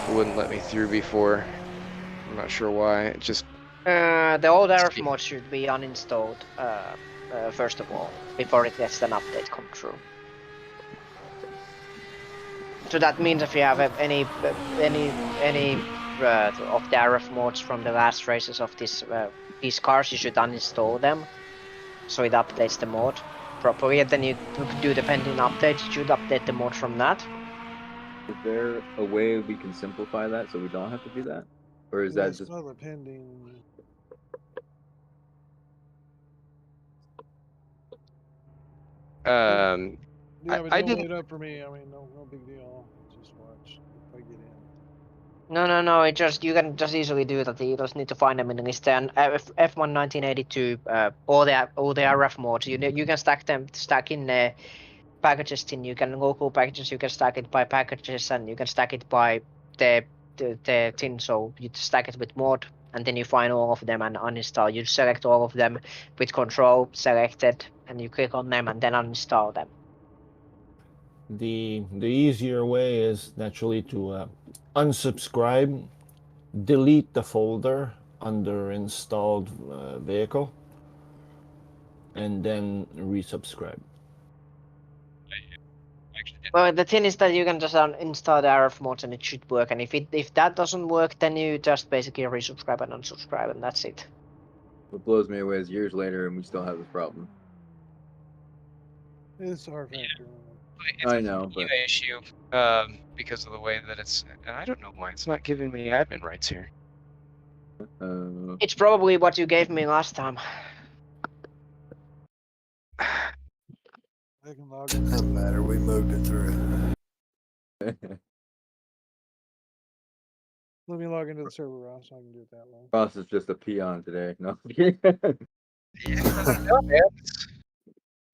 Speaker 3: It wouldn't let me through before. I'm not sure why. It just
Speaker 1: The old RF mod should be uninstalled first of all before it gets an update come through. So that means if you have any of the RF mods from the last races of these cars, you should uninstall them, so it updates the mod properly. And then you do the pending updates. You should update the mod from that.
Speaker 5: Is there a way we can simplify that so we don't have to do that? Or is that
Speaker 9: It's
Speaker 5: just...
Speaker 9: not a pending. Yeah, but
Speaker 3: I
Speaker 9: don't
Speaker 3: didn't.
Speaker 9: wait up for me. I mean, no big deal. Just watch if I get in.
Speaker 1: No. It just you can just easily do that. You just need to find them in the list. And F1 1982, all the RF mods. You can stack in packages. You can local packages. You can stack it by packages, and you can stack it by the tin. So you stack it with mod, and then you find all of them and uninstall. You select all of them with control selected, and you click on them and then uninstall them.
Speaker 2: The easier way is naturally to unsubscribe, delete the folder under installed vehicle, and then resubscribe.
Speaker 1: Well, the thing is that you can just install the RF mods and it should work. And if that doesn't work, then you just basically resubscribe and unsubscribe, and that's it.
Speaker 5: What blows me away is years later and we still have this problem.
Speaker 9: It's our factor.
Speaker 8: It's
Speaker 5: I
Speaker 8: a
Speaker 5: know, but...
Speaker 8: issue because of the way that it's. And I don't know why it's not giving me admin rights here.
Speaker 1: It's probably what you gave me last time.
Speaker 9: I can log in.
Speaker 7: Doesn't matter, we moved it through.
Speaker 9: Let me log into the server, Ross, so I can do it that way.
Speaker 5: Ross is just a peon today. No.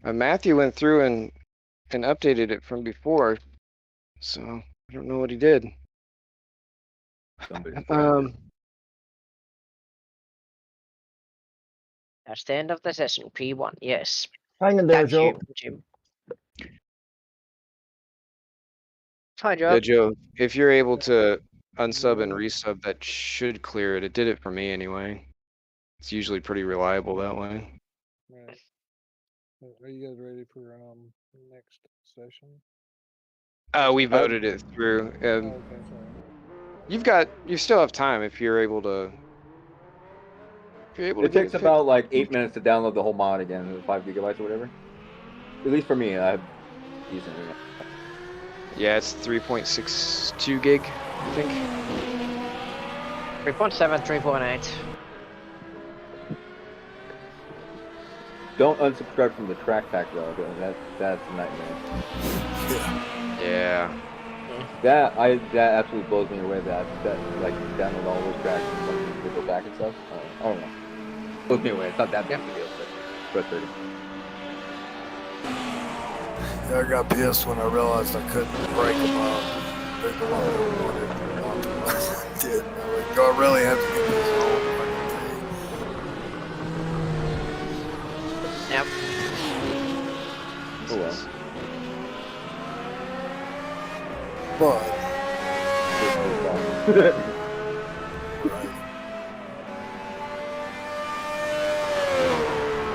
Speaker 3: Matthew went through and updated it from before, so I don't know what he did.
Speaker 1: That's the end of the session. P1, yes.
Speaker 2: Hang in there,
Speaker 1: Thank
Speaker 2: Joe.
Speaker 1: you, Jim. Hi,
Speaker 8: Yeah,
Speaker 1: Joe.
Speaker 8: Joe, if you're able to unsub and resub, that should clear it. It did it for me anyway. It's usually pretty reliable that way.
Speaker 9: Right. Are you guys ready for next session?
Speaker 8: We voted it through.
Speaker 9: Oh, okay, sorry.
Speaker 8: You still have time if you're able to. If you're able to
Speaker 5: It
Speaker 8: get
Speaker 5: takes
Speaker 8: it
Speaker 5: about like 8 minutes to download the whole mod again, the 5 gigabytes or whatever. At least for me, I have decent internet.
Speaker 8: Yeah, it's 3.62 gig, I think.
Speaker 1: 3.7, 3.8.
Speaker 5: Don't unsubscribe from the track pack though. That's a nightmare.
Speaker 8: Yeah.
Speaker 5: That absolutely blows me away. That like download all those tracks and like, go back and stuff. I don't know. Blows me away. It's not that big of a deal, but frustrating.
Speaker 7: Yeah, I got pissed when I realized I couldn't break them up. They belong to one I did. I'm like, do I really have to get this whole fucking thing?
Speaker 1: Yep.
Speaker 5: Oh well.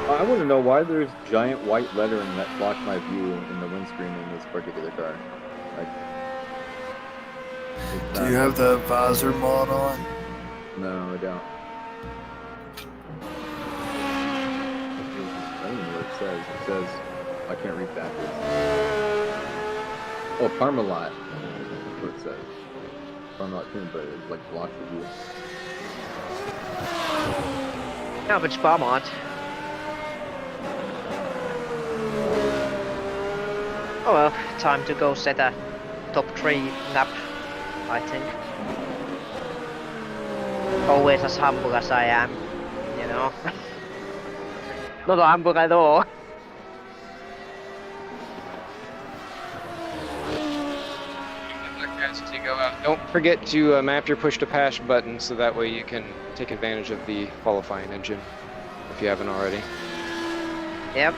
Speaker 7: But
Speaker 5: I want to know why there's giant white lettering that blocks my view in the windscreen in this particular car. Like,
Speaker 7: do you have the visor mod on?
Speaker 5: No, I don't. I don't know what it says. It says I can't read backwards. Oh, Parmalat. That's what it says. Parmalat too, but it like blocks the view.
Speaker 1: No, but it's Barmont. Oh well, time to go set a top 3 lap, I think. Always as humble as I am, you know. Not humble at all.
Speaker 8: As you go out, don't forget to map your push to pass button so that way you can take advantage of the qualifying engine if you haven't already.
Speaker 1: Yep.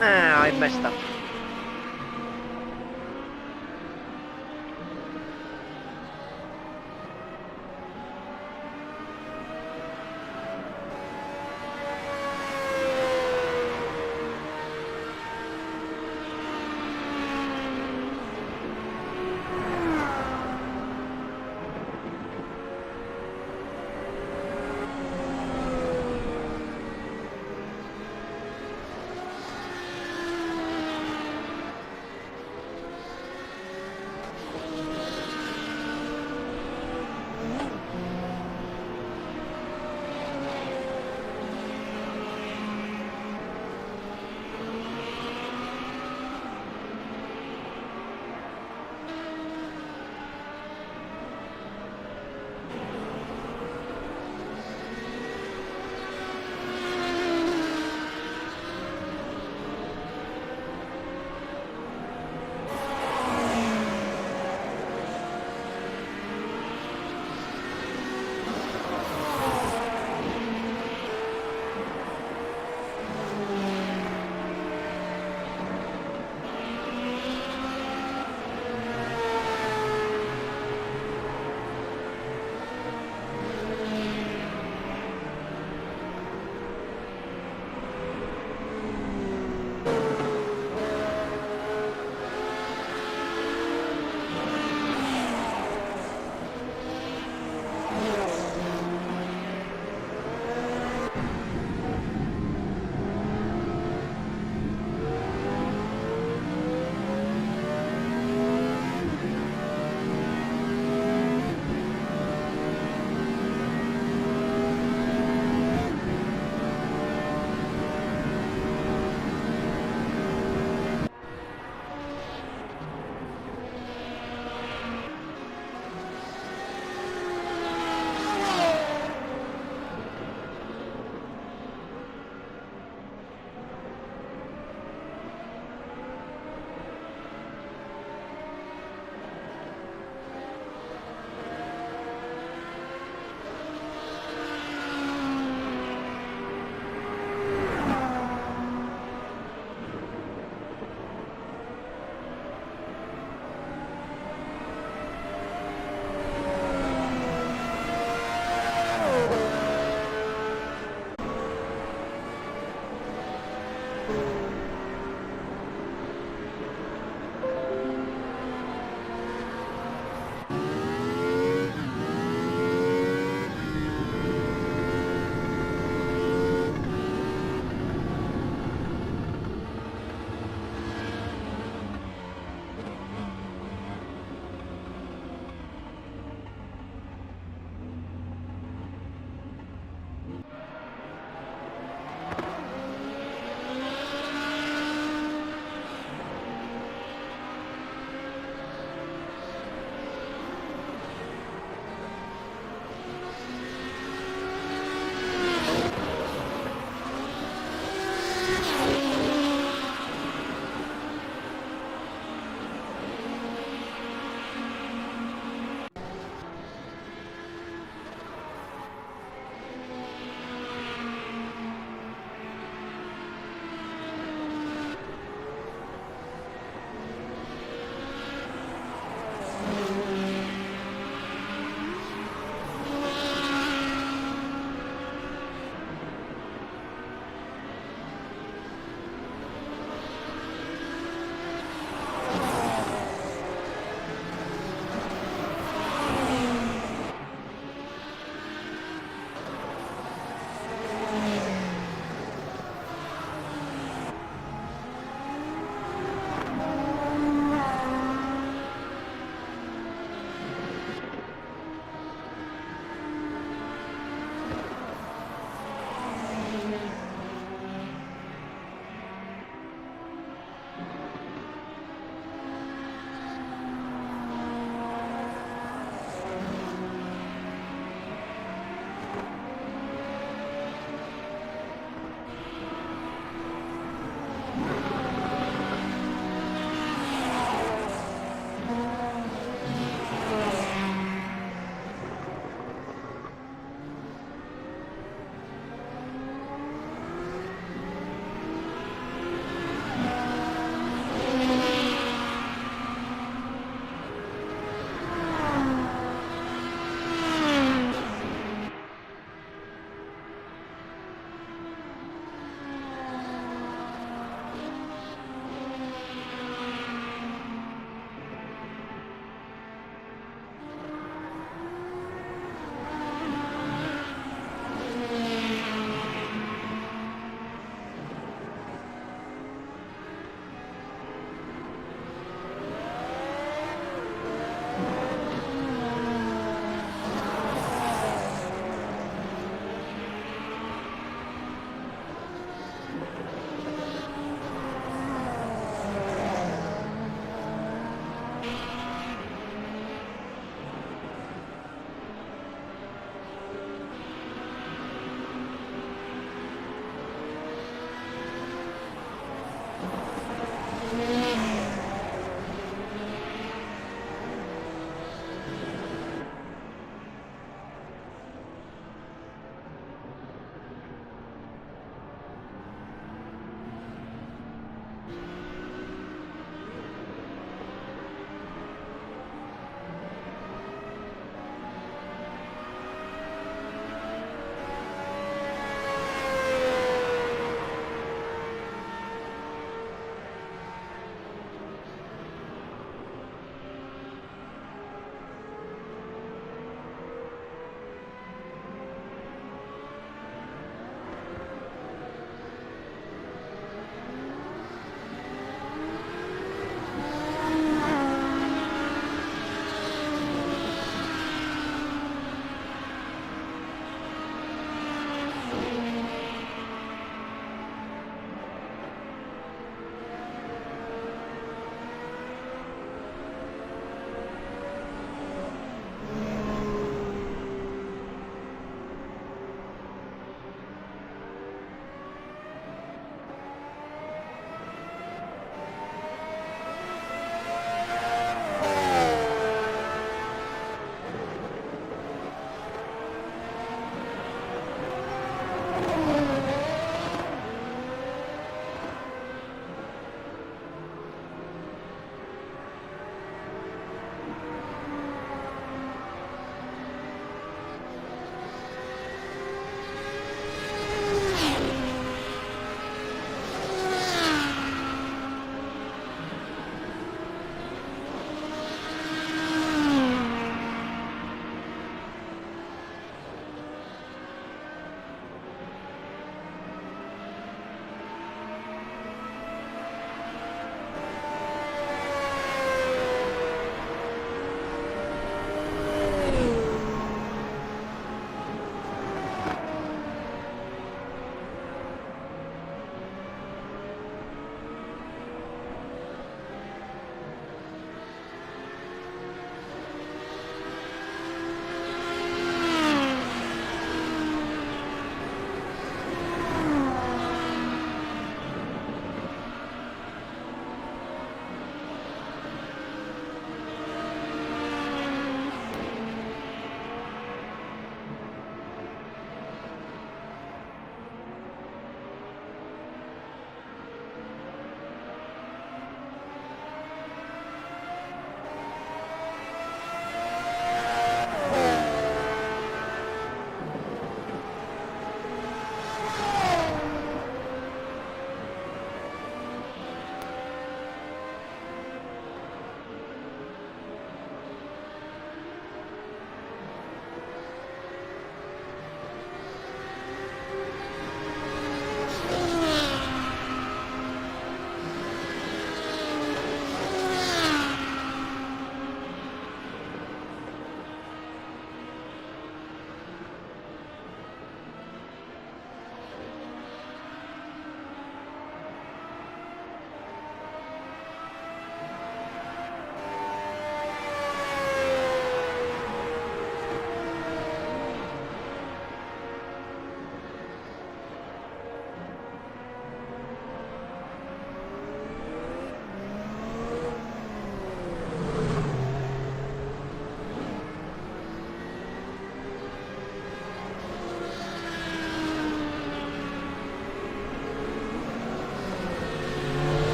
Speaker 1: Ah, I messed up.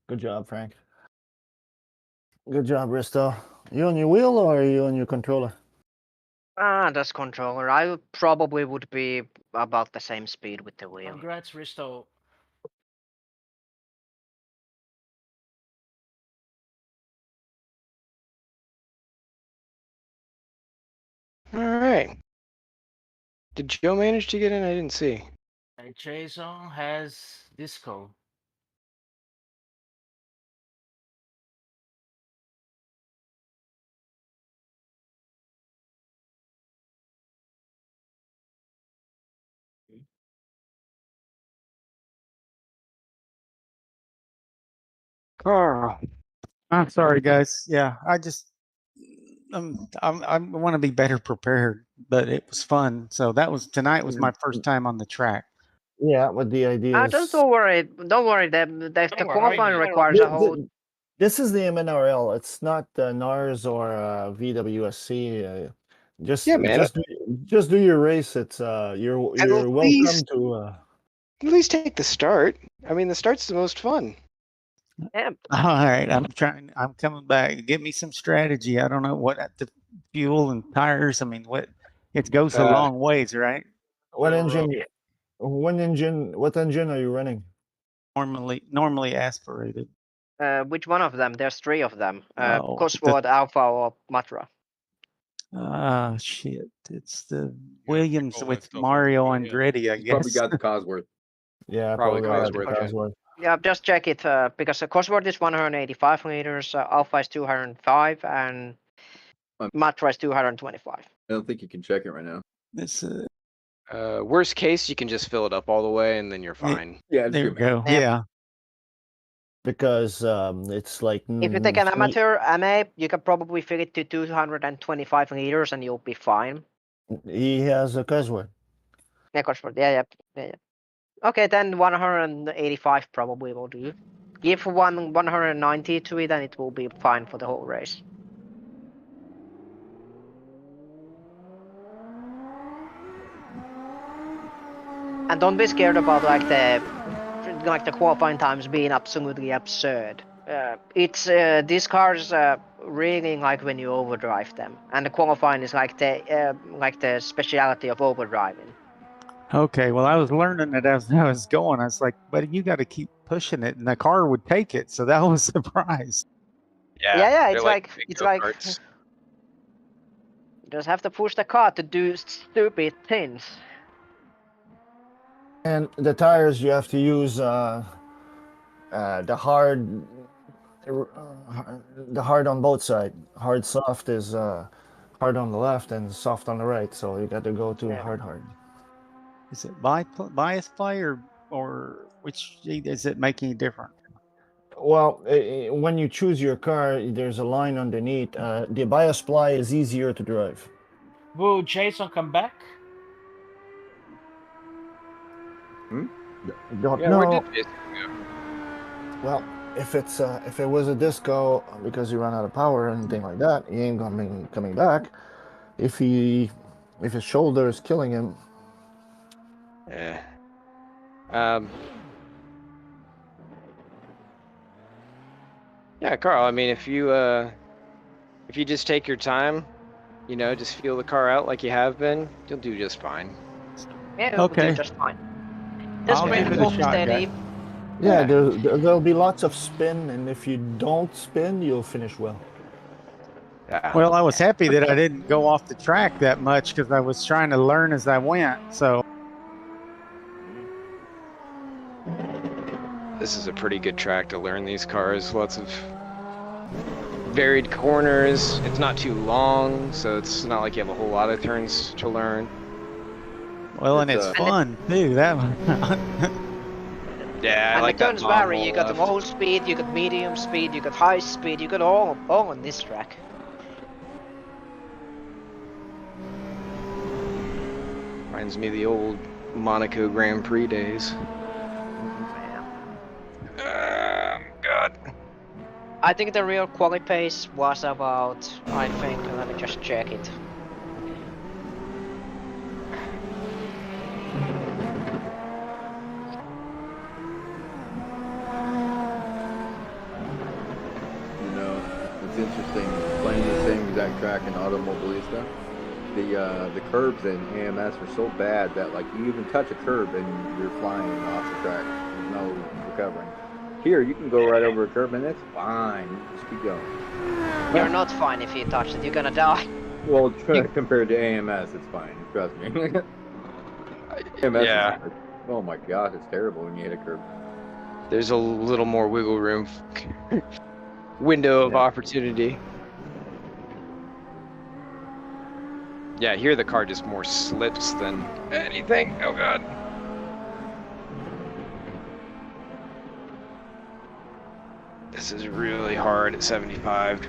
Speaker 2: Good job, Frank. Good job, Risto. You on your wheel or are you on your controller?
Speaker 1: That's controller. I probably would be about the same speed with the wheel.
Speaker 4: Congrats, Risto.
Speaker 8: All right. Did Joe manage to get in? I didn't see.
Speaker 4: Jason has disco.
Speaker 8: Carl.
Speaker 10: I'm sorry, guys. Yeah, I just I want to be better prepared, but it was fun. So tonight was my first time on the track.
Speaker 2: Yeah, but the idea is
Speaker 1: Don't worry. Don't worry. The qualifying requires a whole.
Speaker 2: This is the MNRL. It's not NARS or VWSC.
Speaker 8: Yeah, man.
Speaker 2: Just do your race. It's you're welcome to.
Speaker 8: At least take the start. I mean, the start's the most fun.
Speaker 1: Yeah.
Speaker 10: All right, I'm coming back. Give me some strategy. I don't know what the fuel and tires. I mean, what it goes a long ways, right?
Speaker 2: What engine? What engine are you running?
Speaker 10: Normally aspirated.
Speaker 1: Which one of them? There's 3 of them.
Speaker 10: Oh,
Speaker 1: Cosworth, Alpha, or Matra.
Speaker 10: Shit. It's the Williams with Mario Andretti, I guess.
Speaker 5: Probably got the Cosworth.
Speaker 2: Yeah,
Speaker 8: Probably
Speaker 2: Cosworth.
Speaker 1: Yeah, just check it because Cosworth is 185 liters, Alpha is 205, and Matra is 225.
Speaker 5: I don't think you can check it right now.
Speaker 10: This
Speaker 8: Worst case, you can just fill it up all the way and then you're fine.
Speaker 5: Yeah,
Speaker 10: there you go.
Speaker 1: Yeah.
Speaker 10: Yeah.
Speaker 2: Because it's like.
Speaker 1: If you take an amateur MA, you can probably fill it to 225 liters and you'll be fine.
Speaker 2: He has a Cosworth.
Speaker 1: Yeah, Cosworth. Yeah. Okay, then 185 probably will do. Give 190 to it and it will be fine for the whole race. And don't be scared about like the qualifying times being absolutely absurd. It's these cars really like when you overdrive them, and the qualifying is like the speciality of overdriving.
Speaker 10: Okay, well, I was learning it as I was going. I was like, but you got to keep pushing it, and the car would take it. So that was a surprise.
Speaker 1: Yeah. It's like
Speaker 8: go-karts.
Speaker 1: you just have to push the car to do stupid things.
Speaker 2: And the tires you have to use the hard on both sides. Hard soft is hard on the left and soft on the right. So you got to go to hard.
Speaker 10: Is it bias play or which is it making a difference?
Speaker 2: Well, when you choose your car, there's a line underneath. The bias ply is easier to drive.
Speaker 4: Will Jason come back?
Speaker 2: Don't
Speaker 8: Yeah,
Speaker 2: know.
Speaker 8: where did Jason go?
Speaker 2: Well, if it was a disco because he ran out of power or anything like that, he ain't gonna be coming back. If his shoulder is killing him.
Speaker 8: Yeah. Yeah, Carl. I mean, if you just take your time, just feel the car out like you have been, you'll do just fine.
Speaker 1: Yeah, it'll do just fine. Just wait for steady.
Speaker 2: Yeah, there'll be lots of spin, and if you don't spin, you'll finish well.
Speaker 8: Yeah.
Speaker 10: Well, I was happy that I didn't go off the track that much because I was trying to learn as I went. So.
Speaker 8: This is a pretty good track to learn these cars. Lots of varied corners. It's not too long, so it's not like you have a whole lot of turns to learn.
Speaker 10: Well, and it's fun too. That one.
Speaker 8: Yeah,
Speaker 1: and
Speaker 8: I like
Speaker 1: the
Speaker 8: that.
Speaker 1: turns vary. You got low speed, you got medium speed, you got high speed, you got all on this track.
Speaker 8: Reminds me of the old Monaco Grand Prix days. God.
Speaker 1: I think the real quality pace was about, let me just check it.
Speaker 5: track in Automobilista, the curbs in AMS are so bad that like you even touch a curb and you're flying off the track. There's no recovering. Here, you can go right over a curb and it's fine. Just keep going.
Speaker 1: You're not fine if you touch it. You're gonna die.
Speaker 5: Well, compared to AMS, it's fine. Trust me. AMS
Speaker 8: Yeah.
Speaker 5: is, oh my gosh, it's terrible when you hit a curb.
Speaker 8: There's a little more wiggle room, window of opportunity. Yeah, here the car just more slips than anything. Oh god. This is really hard at 75.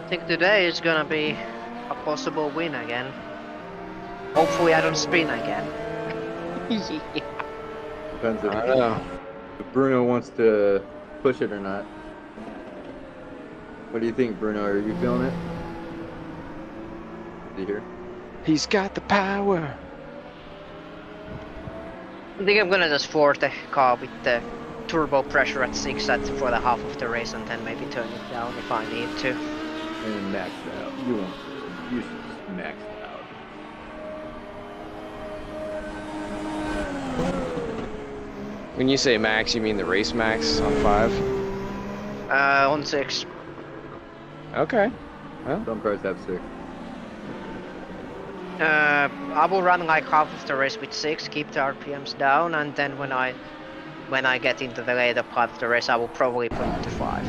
Speaker 1: I think today is gonna be a possible win again. Hopefully I don't spin again.
Speaker 5: Depends if,
Speaker 8: I don't know.
Speaker 5: if Bruno wants to push it or not. What do you think, Bruno? Are you feeling it? Is he here?
Speaker 8: He's got the power.
Speaker 1: I think I'm gonna just floor the car with the turbo pressure at 6 for the half of the race and then maybe turn it down if I need to.
Speaker 5: And max it out. You won't. You should just max it out.
Speaker 8: When you say max, you mean the race max on 5?
Speaker 1: On 6.
Speaker 8: Okay. Well,
Speaker 5: Some cars have 6.
Speaker 1: I will run like half of the race with 6, keep the RPMs down, and then when I get into the later part of the race, I will probably put it to 5.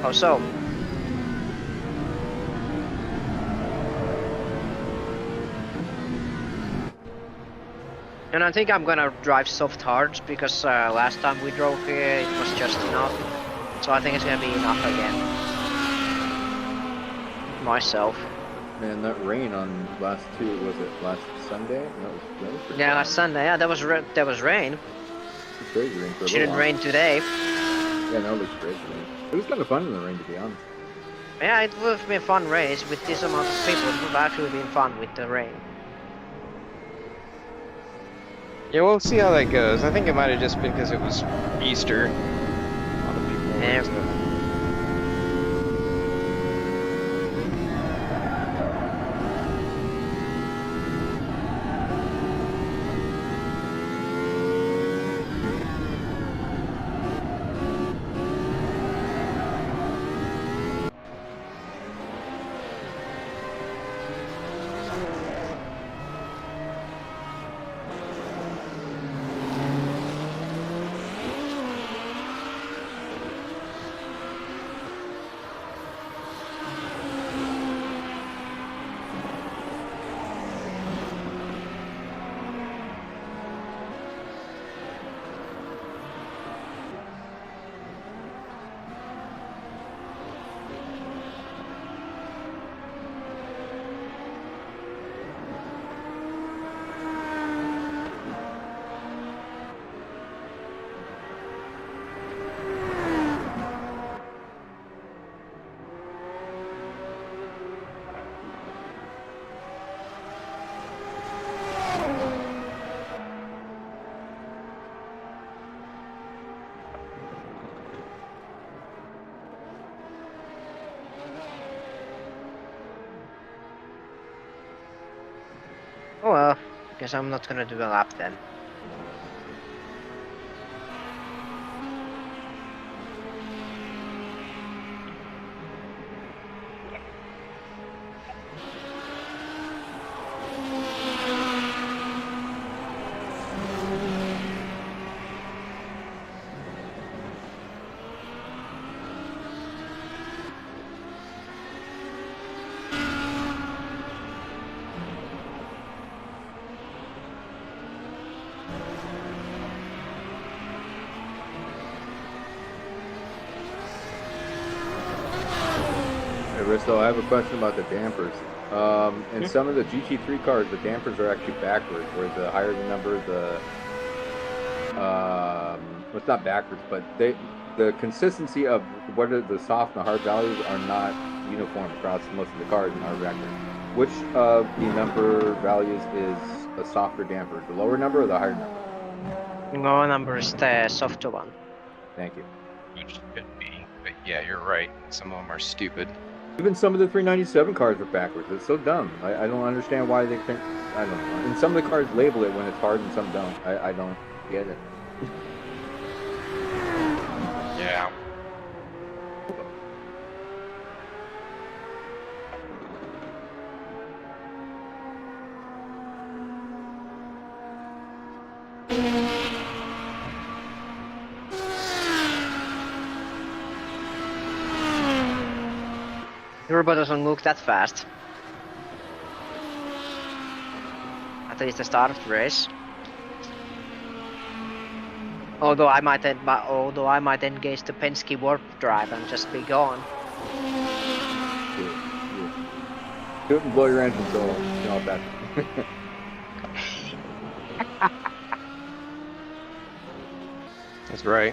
Speaker 1: How so? And I think I'm gonna drive soft hards because last time we drove here it was just enough. So I think it's gonna be enough again. Myself.
Speaker 5: Man, that rain on last Sunday? That was pretty
Speaker 1: Yeah,
Speaker 5: bad.
Speaker 1: last Sunday. Yeah, there was rain.
Speaker 5: It's crazy rain for a
Speaker 1: Shouldn't
Speaker 5: little
Speaker 1: rain today.
Speaker 5: while. Yeah, no, it looks great today. It was kind of fun in the rain, to be honest.
Speaker 1: Yeah, it would have been a fun race with this amount of people. It would have actually been fun with the rain.
Speaker 8: yeah, we'll see how that goes. I think it might have just been because it was Easter. A lot of people were
Speaker 1: Yeah.
Speaker 8: into-
Speaker 1: Oh well, guess I'm not gonna do a lap then.
Speaker 5: Hey, Risto, I have a question about the dampers. In some of the GT3 cars, the dampers are actually backwards, whereas the higher the number, the well, it's not backwards, but the the consistency of what are the soft and hard values are not uniform across most of the cars in our record. Which of the number values is a softer damper? The lower number or the higher number?
Speaker 1: Lower number is the softer one.
Speaker 5: Thank you.
Speaker 8: Which could be, but yeah, you're right. Some of them are stupid.
Speaker 5: Even some of the 397 cars are backwards. It's so dumb. I don't understand why they think. I don't know. And some of the cars label it when it's hard and some don't. I don't get it.
Speaker 8: Yeah.
Speaker 1: Turbo doesn't look that fast. At least the start of the race. Although I might engage the Penske warp drive and just be gone.
Speaker 5: Do it and blow your engine so you know that.
Speaker 8: That's right.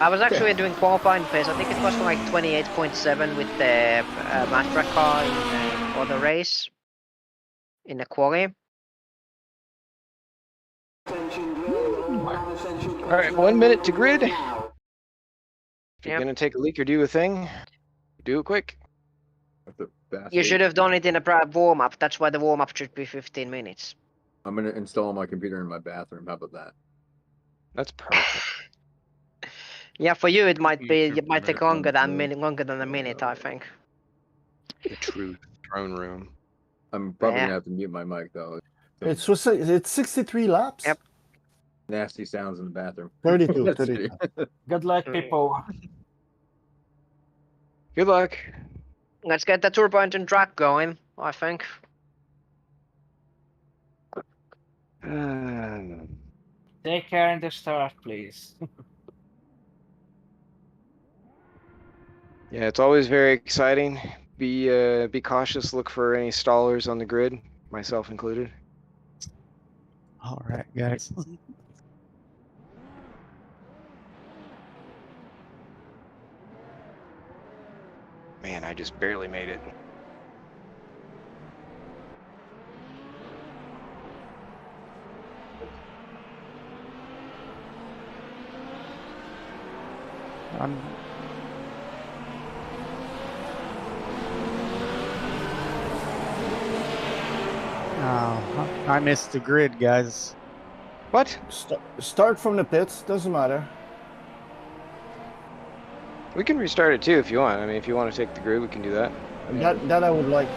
Speaker 1: I was actually doing qualifying pace. I think it was like 28.7 with the master car for the race in the quali.
Speaker 3: All right, 1 minute to grid. If you're gonna take a leak or do a thing, do it quick.
Speaker 1: You should have done it in a warm up. That's why the warm up should be 15 minutes.
Speaker 5: I'm gonna install my computer in my bathroom. How about that?
Speaker 8: That's perfect.
Speaker 1: Yeah, for you it might be.
Speaker 9: should
Speaker 1: It might take
Speaker 9: minute
Speaker 1: longer than a minute, I think.
Speaker 8: The true throne room.
Speaker 5: I'm probably
Speaker 1: Yeah.
Speaker 5: gonna have to mute my mic though.
Speaker 2: It's 63 laps.
Speaker 1: Yep.
Speaker 5: Nasty sounds in the bathroom.
Speaker 2: 32. 32.
Speaker 4: Good luck, people.
Speaker 8: Good luck.
Speaker 1: Let's get the turbo engine track going, I think.
Speaker 4: Take care in the start, please.
Speaker 8: Yeah, it's always very exciting. Be cautious. Look for any stallers on the grid, myself included.
Speaker 10: All right, guys.
Speaker 8: Man, I just barely made it.
Speaker 10: I missed the grid, guys.
Speaker 8: What?
Speaker 2: Start from the pits. Doesn't matter.
Speaker 8: We can restart it too if you want. I mean, if you want to take the grid, we can do that.
Speaker 2: That I would like.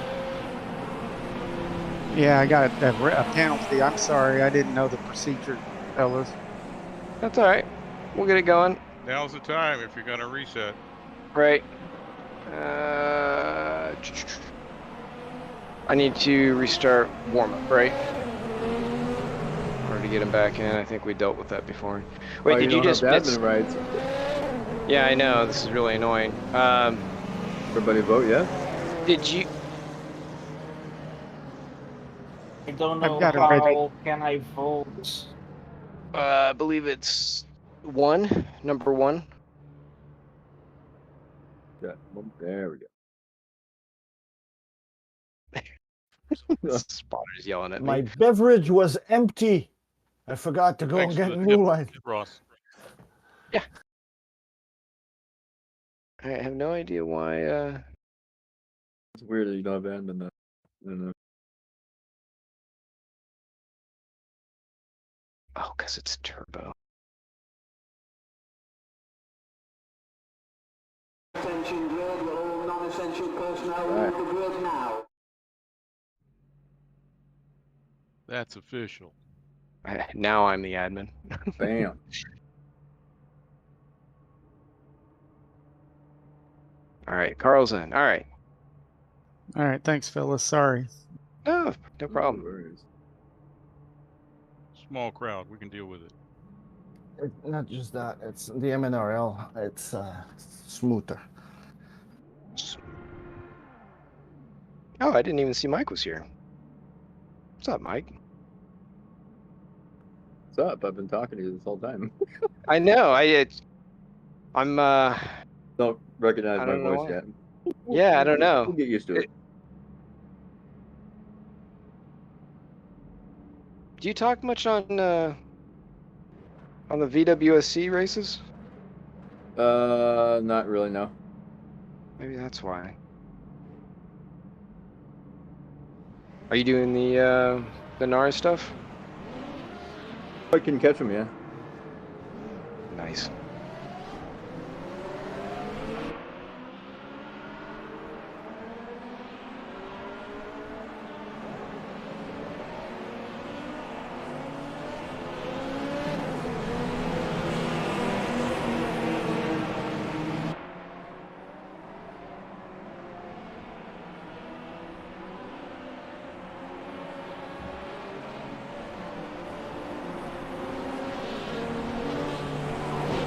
Speaker 10: Yeah, I got a penalty. I'm sorry. I didn't know the procedure, fellas.
Speaker 8: That's all right. We'll get it going.
Speaker 9: Now's the time if you're gonna reset.
Speaker 8: Right. I need to restart warm-up, right? Or to get him back in. I think we dealt with that before. Wait, did you just
Speaker 5: admin rights?
Speaker 8: Yeah, I know. This is really annoying.
Speaker 5: Everybody vote, yeah?
Speaker 8: Did you?
Speaker 4: I don't know
Speaker 10: got it
Speaker 4: how
Speaker 10: ready.
Speaker 4: can I vote.
Speaker 8: I believe it's number one.
Speaker 5: Yeah. There we go.
Speaker 8: Spotter's yelling at
Speaker 2: My
Speaker 8: me.
Speaker 2: beverage was empty. I forgot to go and get a new one.
Speaker 9: Ross.
Speaker 8: Yeah. I have no idea why.
Speaker 5: It's weird that you don't have admin though.
Speaker 8: Oh, because it's turbo.
Speaker 11: Attention grid, all non-essential personnel leave the grid now.
Speaker 9: That's official.
Speaker 8: Now I'm the admin.
Speaker 5: Bam.
Speaker 8: All right, Carl's in. All right.
Speaker 10: All right, thanks, fellas. Sorry.
Speaker 8: No problem.
Speaker 5: No worries.
Speaker 9: Small crowd, we can deal with it.
Speaker 2: Not just that. It's the MNRL. It's smoother.
Speaker 8: Oh, I didn't even see Mike was here. What's up, Mike?
Speaker 5: What's up? I've been talking to you this whole time.
Speaker 8: I know. I'm
Speaker 5: Don't recognize
Speaker 8: I
Speaker 5: my
Speaker 8: don't know
Speaker 5: voice
Speaker 8: why.
Speaker 5: yet.
Speaker 8: Yeah, I don't know.
Speaker 5: We'll get used to it.
Speaker 8: Do you talk much on the VWSC races?
Speaker 5: Not really, no.
Speaker 8: Maybe that's why. Are you doing the NARS stuff?
Speaker 5: I can catch them, yeah.
Speaker 8: Nice.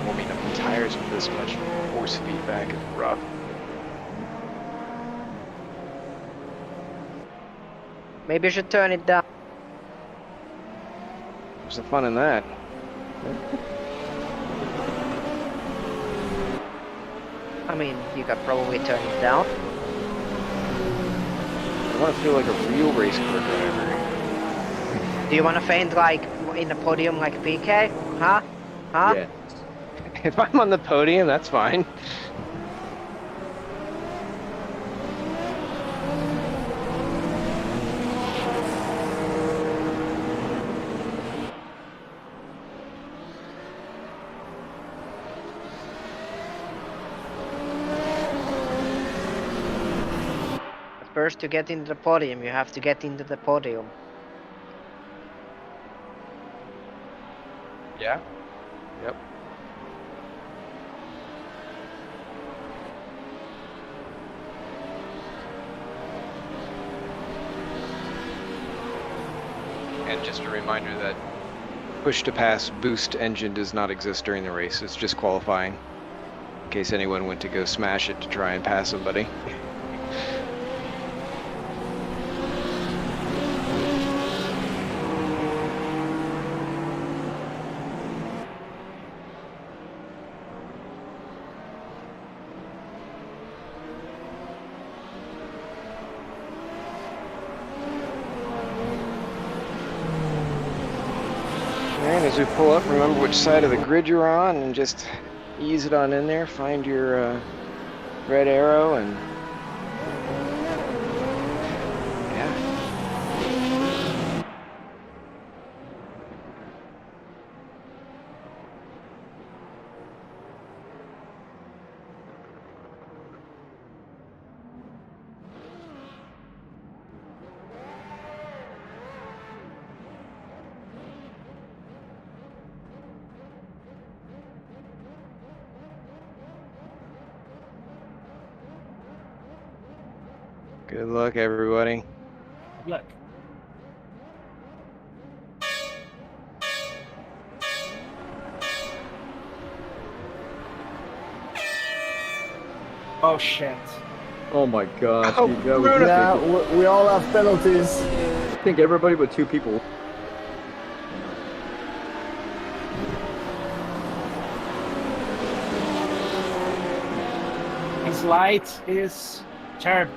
Speaker 8: Warming up the tires with this much force feedback is rough.
Speaker 1: Maybe you should turn it down.
Speaker 8: What's the fun in that?
Speaker 1: I mean, you could probably turn it down.
Speaker 8: I want to feel like a real race car driver.
Speaker 1: Do you want to faint like in the podium like PK? Huh? Huh?
Speaker 5: Yeah.
Speaker 8: If I'm on the podium, that's fine.
Speaker 1: First to get into the podium, you have to get into the podium.
Speaker 8: Yeah. Yep. And just a reminder that push to pass boost engine does not exist during the race. It's just qualifying. In case anyone went to go smash it to try and pass somebody. And as we pull up, remember which side of the grid you're on and just ease it on in there. Find your red arrow and yeah. Good luck, everybody.
Speaker 4: Look. Oh shit.
Speaker 5: Oh my gosh.
Speaker 8: Oh,
Speaker 5: dude, that was
Speaker 8: Bruno.
Speaker 2: Yeah,
Speaker 5: ridiculous.
Speaker 2: we all have penalties.
Speaker 5: I think everybody but 2 people.
Speaker 4: His light is terrible.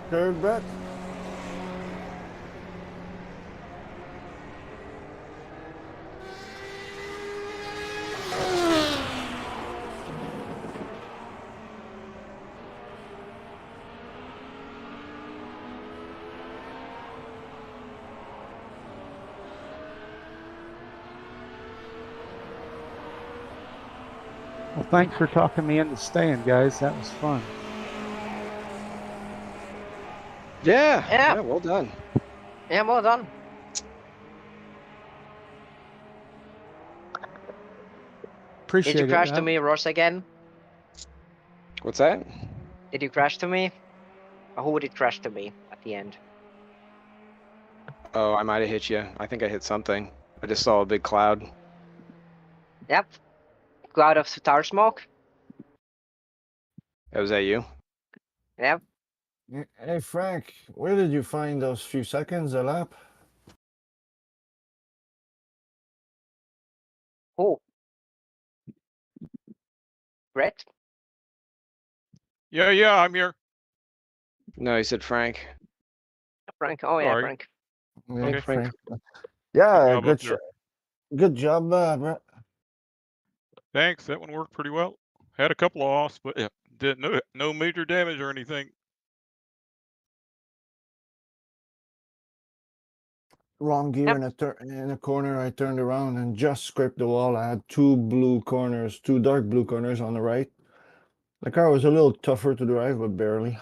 Speaker 2: Third bet.
Speaker 10: Well, thanks for talking me into staying, guys. That was fun.
Speaker 8: Yeah.
Speaker 1: Yeah.
Speaker 8: Yeah. Well done.
Speaker 1: Yeah, well done.
Speaker 10: Appreciate
Speaker 1: Did you crash
Speaker 10: it.
Speaker 1: to me, Ross, again?
Speaker 8: What's that?
Speaker 1: Did you crash to me? Or who did crash to me at the end?
Speaker 8: Oh, I might have hit you. I think I hit something. I just saw a big cloud.
Speaker 1: Yep. Cloud of tar smoke.
Speaker 8: Was that you?
Speaker 1: Yep.
Speaker 2: Hey Frank, where did you find those few seconds a lap?
Speaker 1: Who? Brett?
Speaker 9: Yeah, I'm here.
Speaker 8: No, he said Frank.
Speaker 1: Frank. Oh yeah,
Speaker 9: Sorry.
Speaker 1: Frank.
Speaker 2: Yeah,
Speaker 9: Okay.
Speaker 2: Frank. Yeah,
Speaker 12: job up there.
Speaker 2: good job, Brett.
Speaker 12: Thanks. That one worked pretty well. Had a couple of offs, but yeah, did no major damage or anything.
Speaker 2: Wrong gear in a corner. I turned around and just scraped the wall. I had two dark blue corners on the right. The car was a little tougher to drive, but barely.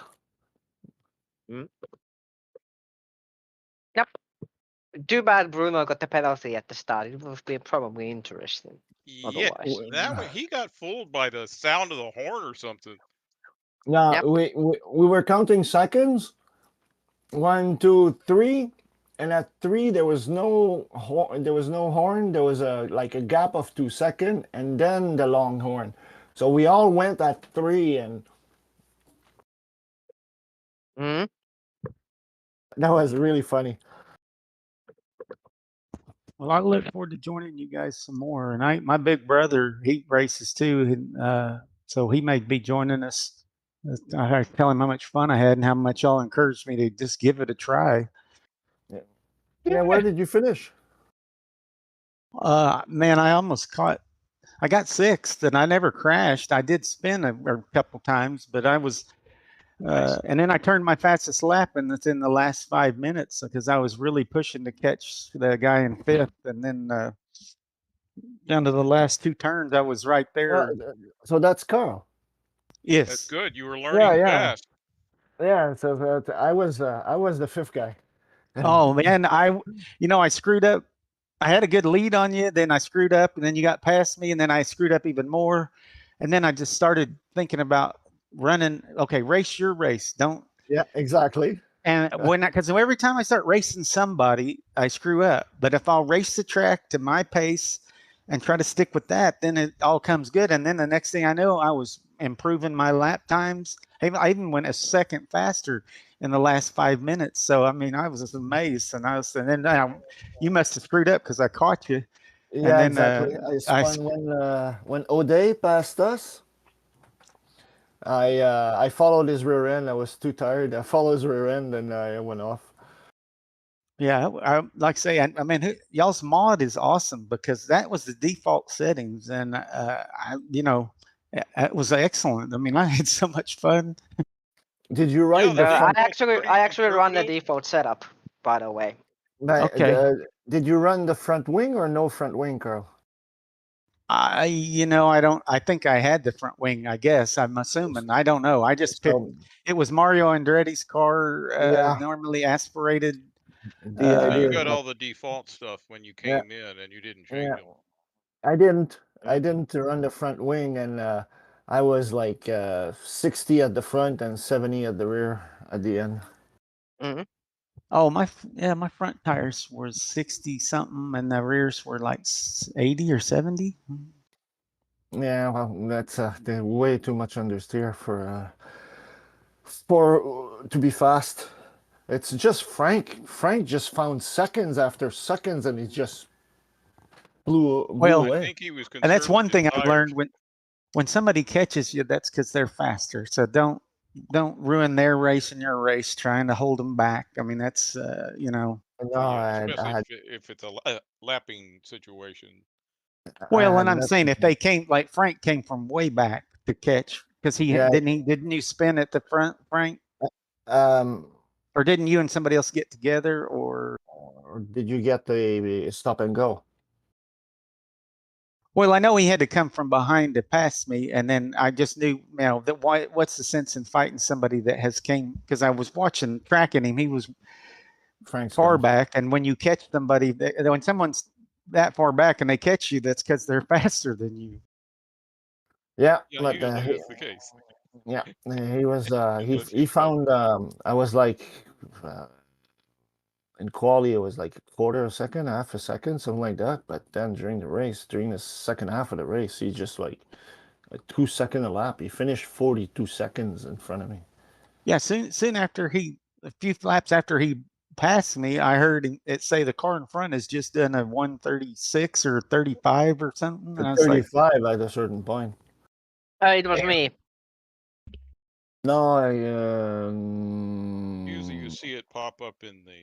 Speaker 1: Yep. Too bad Bruno got the penalty at the start. It would have been probably interesting.
Speaker 12: Yeah,
Speaker 1: Otherwise.
Speaker 12: that one he got fooled by the sound of the horn or something.
Speaker 2: No,
Speaker 1: Yep.
Speaker 2: we were counting seconds. 1, 2, 3, and at 3 there was no horn. There was no horn. There was a gap of 2 seconds, and then the long horn. So we all went at 3, and
Speaker 1: Mm.
Speaker 2: that was really funny.
Speaker 10: Well, I look forward to joining you guys some more. And my big brother, he races too, and so he may be joining us. I tell him how much fun I had and how much y'all encouraged me to just give it a try.
Speaker 2: Yeah, where did you finish?
Speaker 10: Man, I got sixth, and I never crashed. I did spin a couple times, but I was. And then I turned my fastest lap, and it's in the last 5 minutes because I was really pushing to catch the guy in fifth, and then down to the last 2 turns, I was right there.
Speaker 2: So that's Carl.
Speaker 10: Yes,
Speaker 12: that's good. You were learning fast.
Speaker 2: Yeah. So I was the fifth guy.
Speaker 10: Oh man, I screwed up. I had a good lead on you, then I screwed up, and then you got past me, and then I screwed up even more, and then I just started thinking about running. Okay, race your race. Don't.
Speaker 2: Yeah, exactly.
Speaker 10: And because every time I start racing somebody, I screw up. But if I'll race the track to my pace and try to stick with that, then it all comes good. And then the next thing I know, I was improving my lap times. I even went a second faster in the last 5 minutes. So I mean, I was just amazed. And then you must have screwed up because I caught you.
Speaker 2: Yeah,
Speaker 10: and then,
Speaker 2: exactly. I spun when O'Day passed us. I followed his rear end. I was too tired. I followed his rear end, and I went off.
Speaker 10: Yeah, I like I say, I mean, y'all's mod is awesome because that was the default settings, and it was excellent. I mean, I had so much fun.
Speaker 2: Did you write the front?
Speaker 1: I actually run the default setup, by the way.
Speaker 10: Okay.
Speaker 2: Did you run the front wing or no front wing, Carl?
Speaker 10: I don't. I think I had the front wing. I guess I'm assuming. I don't know. I just picked. It was Mario Andretti's car. Normally aspirated.
Speaker 12: You got all the default stuff when you came in, and you didn't change it.
Speaker 2: I didn't run the front wing, and I was like 60 at the front and 70 at the rear at the end.
Speaker 1: Mm-hmm.
Speaker 10: Oh, my front tires were 60 something, and the rears were like 80 or 70.
Speaker 2: Yeah, well, that's way too much understeer for to be fast. It's just Frank. Frank just found seconds after seconds, and he just blew away.
Speaker 12: I think he was concerned.
Speaker 10: And that's one thing
Speaker 12: I
Speaker 10: learned when somebody catches you, that's because they're faster. So don't ruin their race and your race trying to hold them back. I mean, that's
Speaker 2: No,
Speaker 12: especially if it's a lapping situation.
Speaker 10: Well, and I'm saying if they came, like Frank came from way back to catch, because didn't you spin at the front, Frank? Or didn't you and somebody else get together, or
Speaker 2: did you get the stop and go?
Speaker 10: Well, I know he had to come from behind to pass me, and then I just knew, that what's the sense in fighting somebody that has came? Because I was tracking him. He was far back, and when you catch somebody, when someone's that far back and they catch you, that's because they're faster than you.
Speaker 2: Yeah,
Speaker 12: but that's the case.
Speaker 2: Yeah, he was. He found. I was like, in quali, it was like a quarter of a second, half a second, something like that. But then during the second half of the race, he just like 2 seconds a lap. He finished 42 seconds in front of me.
Speaker 10: Yeah, soon after a few laps after he passed me, I heard it say the car in front has just done a 136 or 35 or something. And I was
Speaker 2: 35 at a certain point.
Speaker 1: It was me.
Speaker 2: No,
Speaker 12: usually you see it pop up in the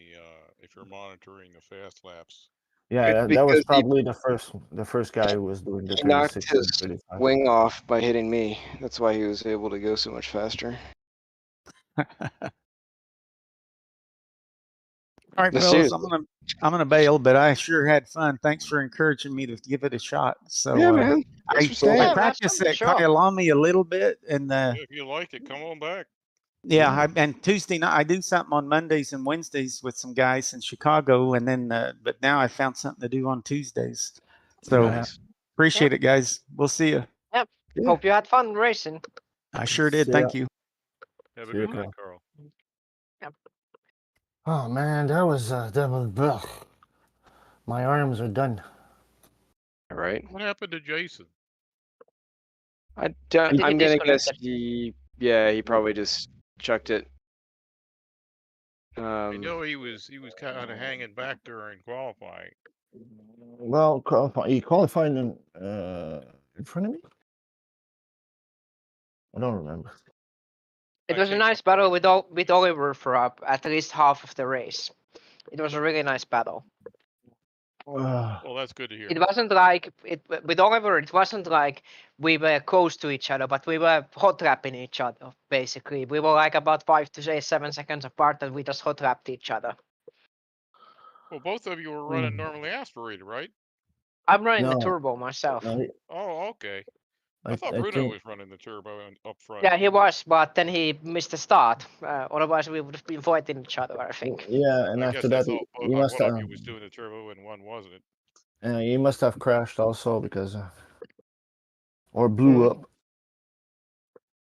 Speaker 12: if you're monitoring the fast laps.
Speaker 2: Yeah, that was
Speaker 3: Because he
Speaker 2: probably the first guy who was doing the
Speaker 3: knocked
Speaker 2: 36
Speaker 3: his
Speaker 2: and 35.
Speaker 3: wing off by hitting me. That's why he was able to go so much faster.
Speaker 10: All right,
Speaker 3: No,
Speaker 10: fellas,
Speaker 3: seriously.
Speaker 10: I'm gonna bail, but I sure had fun. Thanks for encouraging me to give it a shot. So
Speaker 3: Yeah, man. Thanks
Speaker 10: I
Speaker 3: for staying.
Speaker 10: I
Speaker 1: Yeah,
Speaker 10: practiced
Speaker 1: that's
Speaker 10: at
Speaker 1: sure.
Speaker 10: Kyalami a little bit, and
Speaker 12: If you like it, come on back.
Speaker 10: yeah, and Tuesday night I do something on Mondays and Wednesdays with some guys in Chicago, and then but now I found something to do on Tuesdays. So
Speaker 8: Nice.
Speaker 10: appreciate it, guys. We'll see you.
Speaker 1: Yep.
Speaker 2: Yeah.
Speaker 1: Hope you had fun racing.
Speaker 10: I sure did.
Speaker 2: See ya.
Speaker 10: Thank you.
Speaker 12: Have a
Speaker 2: See you,
Speaker 12: good night,
Speaker 2: Carl.
Speaker 12: Carl.
Speaker 2: Oh man, that was ugh. My arms are done.
Speaker 3: All right.
Speaker 12: What happened to Jason?
Speaker 3: I'm
Speaker 1: He
Speaker 3: gonna guess
Speaker 1: disconnected.
Speaker 3: he probably just chucked it.
Speaker 12: I know he was kind of hanging back during qualifying.
Speaker 2: Well, he qualified in front of me. I don't remember.
Speaker 1: It
Speaker 12: I
Speaker 1: was a
Speaker 12: think
Speaker 1: nice battle with Oliver for at least half of the race. It was a really nice battle.
Speaker 12: Well, that's good to hear.
Speaker 1: It wasn't like with Oliver. It wasn't like we were close to each other, but we were hot lapping each other. Basically, we were like about 5 to 7 seconds apart, and we just hot lapped each other.
Speaker 12: Well, both of you were running normally aspirated, right?
Speaker 1: I'm running the
Speaker 2: No,
Speaker 1: turbo myself.
Speaker 2: no,
Speaker 12: Oh, okay. I
Speaker 2: I
Speaker 12: thought Bruno
Speaker 2: think
Speaker 12: was running the turbo up front.
Speaker 1: Yeah, he was, but then he missed the start. Otherwise, we would have been fighting each other, I think.
Speaker 2: yeah, and
Speaker 12: I
Speaker 2: after
Speaker 12: guess I
Speaker 2: that,
Speaker 12: thought
Speaker 2: he must
Speaker 12: one of
Speaker 2: have
Speaker 12: you was doing the turbo and one wasn't.
Speaker 2: he must have crashed also because or blew up.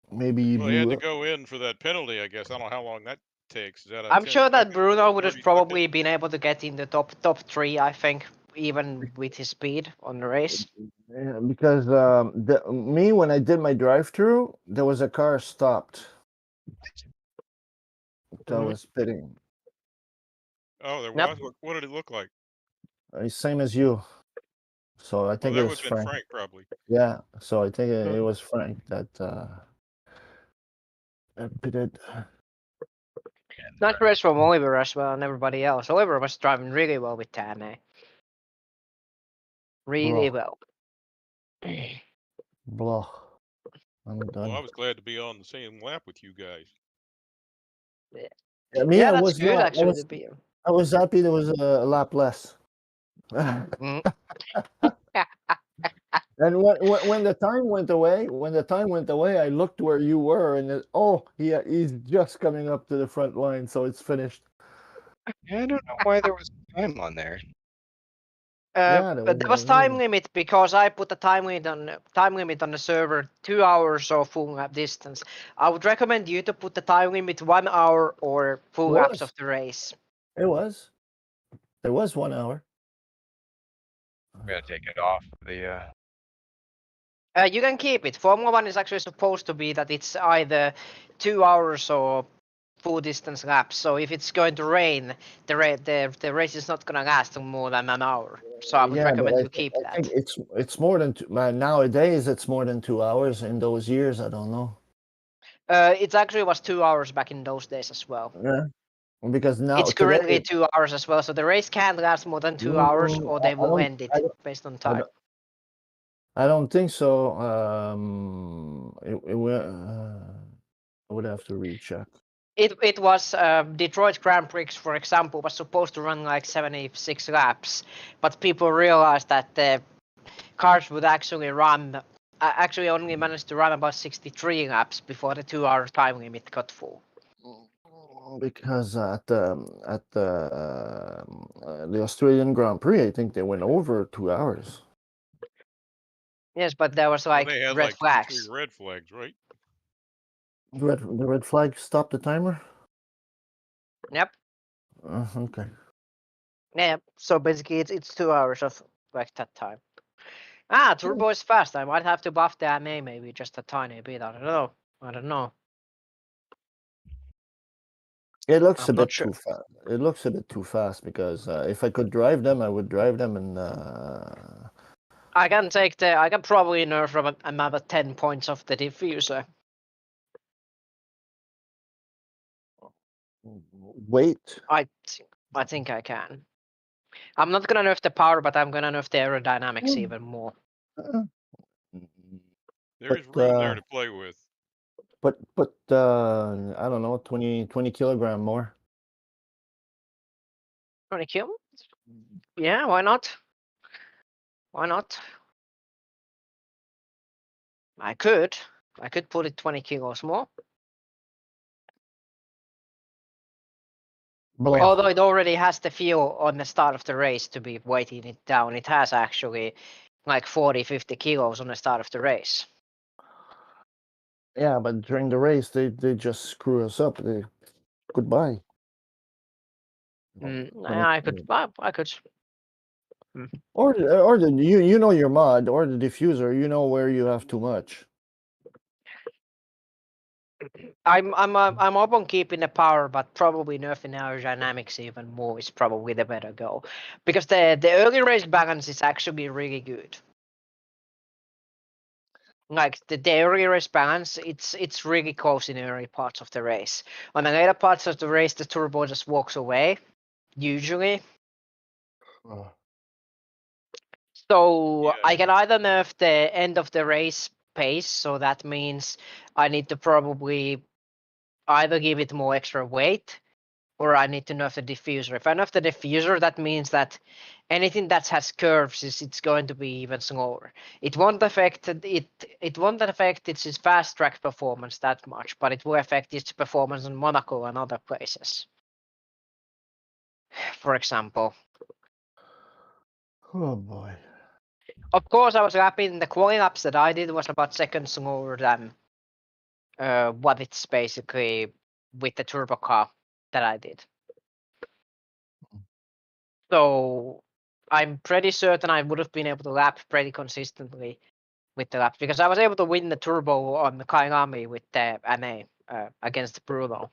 Speaker 2: Maybe he
Speaker 12: Well, he had
Speaker 2: blew
Speaker 12: to
Speaker 2: up.
Speaker 12: go in for that penalty, I guess. I don't know how long that takes. Is that a
Speaker 1: I'm
Speaker 12: 10
Speaker 1: sure that
Speaker 12: second,
Speaker 1: Bruno would have
Speaker 12: 30
Speaker 1: probably
Speaker 12: second?
Speaker 1: been able to get in the top three, I think, even with his speed on the race.
Speaker 2: Yeah, because me when I did my drive-through, there was a car stopped that was pitting.
Speaker 12: Oh, there
Speaker 1: Yep.
Speaker 12: was? What did it look like?
Speaker 2: Same as you. So I
Speaker 12: Well,
Speaker 2: think it
Speaker 12: that
Speaker 2: was
Speaker 12: would have been
Speaker 2: Frank.
Speaker 12: Frank, probably.
Speaker 2: Yeah. So I think it was Frank that pitted.
Speaker 1: Nice race from Oliver as well and everybody else. Oliver was driving really well with Tame. Really well.
Speaker 2: Blah. I'm
Speaker 12: Well,
Speaker 2: done.
Speaker 12: I was glad to be on the same lap with you guys.
Speaker 2: Yeah, me,
Speaker 1: Yeah,
Speaker 2: I
Speaker 1: that's
Speaker 2: was
Speaker 1: good
Speaker 2: not.
Speaker 1: actually to be.
Speaker 2: I was happy there was a lap less.
Speaker 1: Mm.
Speaker 2: And when the time went away, I looked where you were, and he's just coming up to the front line, so it's finished.
Speaker 8: Yeah, I don't know why there was time on there.
Speaker 2: Yeah,
Speaker 1: But there was time limit because I put a time limit on the server, 2 hours or full lap distance. I would recommend you to put the time limit 1 hour or full laps of the race.
Speaker 2: It was. There was 1 hour.
Speaker 8: I'm gonna take it off the.
Speaker 1: You can keep it. Formula 1 is actually supposed to be that it's either 2 hours or full distance laps. So if it's going to rain, the race is not going to last more than an hour. So I would recommend you keep
Speaker 2: I think
Speaker 1: that.
Speaker 2: it's more than nowadays. It's more than 2 hours. In those years, I don't know.
Speaker 1: It actually was 2 hours back in those days as well.
Speaker 2: Yeah, because now
Speaker 1: It's currently 2 hours as well. So the race can't last more than 2 hours, or they will end it based on time.
Speaker 2: I don't think so. I would have to recheck.
Speaker 1: It was Detroit Grand Prix, for example, was supposed to run like 76 laps, but people realized that the cars would actually only managed to run about 63 laps before the 2 hour time limit got full.
Speaker 2: Because at the Australian Grand Prix, I think they went over 2 hours.
Speaker 1: Yes, but there was like
Speaker 12: they had
Speaker 1: red
Speaker 12: like
Speaker 1: flags.
Speaker 12: 3 red flags, right?
Speaker 2: The red flag stopped the timer?
Speaker 1: Yep.
Speaker 2: Okay.
Speaker 1: Yeah. So basically, it's 2 hours of like that time. Turbo is fast. I might have to buff the MA maybe just a tiny bit. I don't know.
Speaker 2: It looks
Speaker 1: I'm
Speaker 2: a
Speaker 1: not
Speaker 2: bit
Speaker 1: sure.
Speaker 2: too fast. It looks a bit too fast because if I could drive them, I would drive them, and
Speaker 1: I can probably nerf from another 10 points off the diffuser.
Speaker 2: Wait.
Speaker 1: I think I can. I'm not gonna nerf the power, but I'm gonna nerf the aerodynamics even more.
Speaker 12: There's
Speaker 2: But,
Speaker 12: room there to play with.
Speaker 2: But I don't know, 20 kilogram more.
Speaker 1: 20 kilos? Yeah, why not? Why not? I could put it 20 kilos more.
Speaker 2: Blah.
Speaker 1: Although it already has the fuel on the start of the race to be weighting it down. It has actually like 40, 50 kilos on the start of the race.
Speaker 2: Yeah, but during the race, they just screw us up. Goodbye.
Speaker 1: I could.
Speaker 2: Or the you know your mod or the diffuser. You know where you have too much.
Speaker 1: I'm up on keeping the power, but probably nerfing aerodynamics even more is probably the better go, because the early race balance is actually really good. Like the early race balance, it's really close in the early parts of the race. On the later parts of the race, the turbo just walks away, usually. So I can either nerf the end of the race pace, so that means I need to probably either give it more extra weight, or I need to nerf the diffuser. If I nerf the diffuser, that means that anything that has curves it's going to be even slower. It won't affect its fast track performance that much, but it will affect its performance in Monaco and other places. For example.
Speaker 2: Oh boy.
Speaker 1: Of course, I was happy in the quali laps that I did was about seconds slower than what it's basically with the turbo car that I did. So I'm pretty certain I would have been able to lap pretty consistently with the laps, because I was able to win the turbo on the Kainami with the NA against Bruno.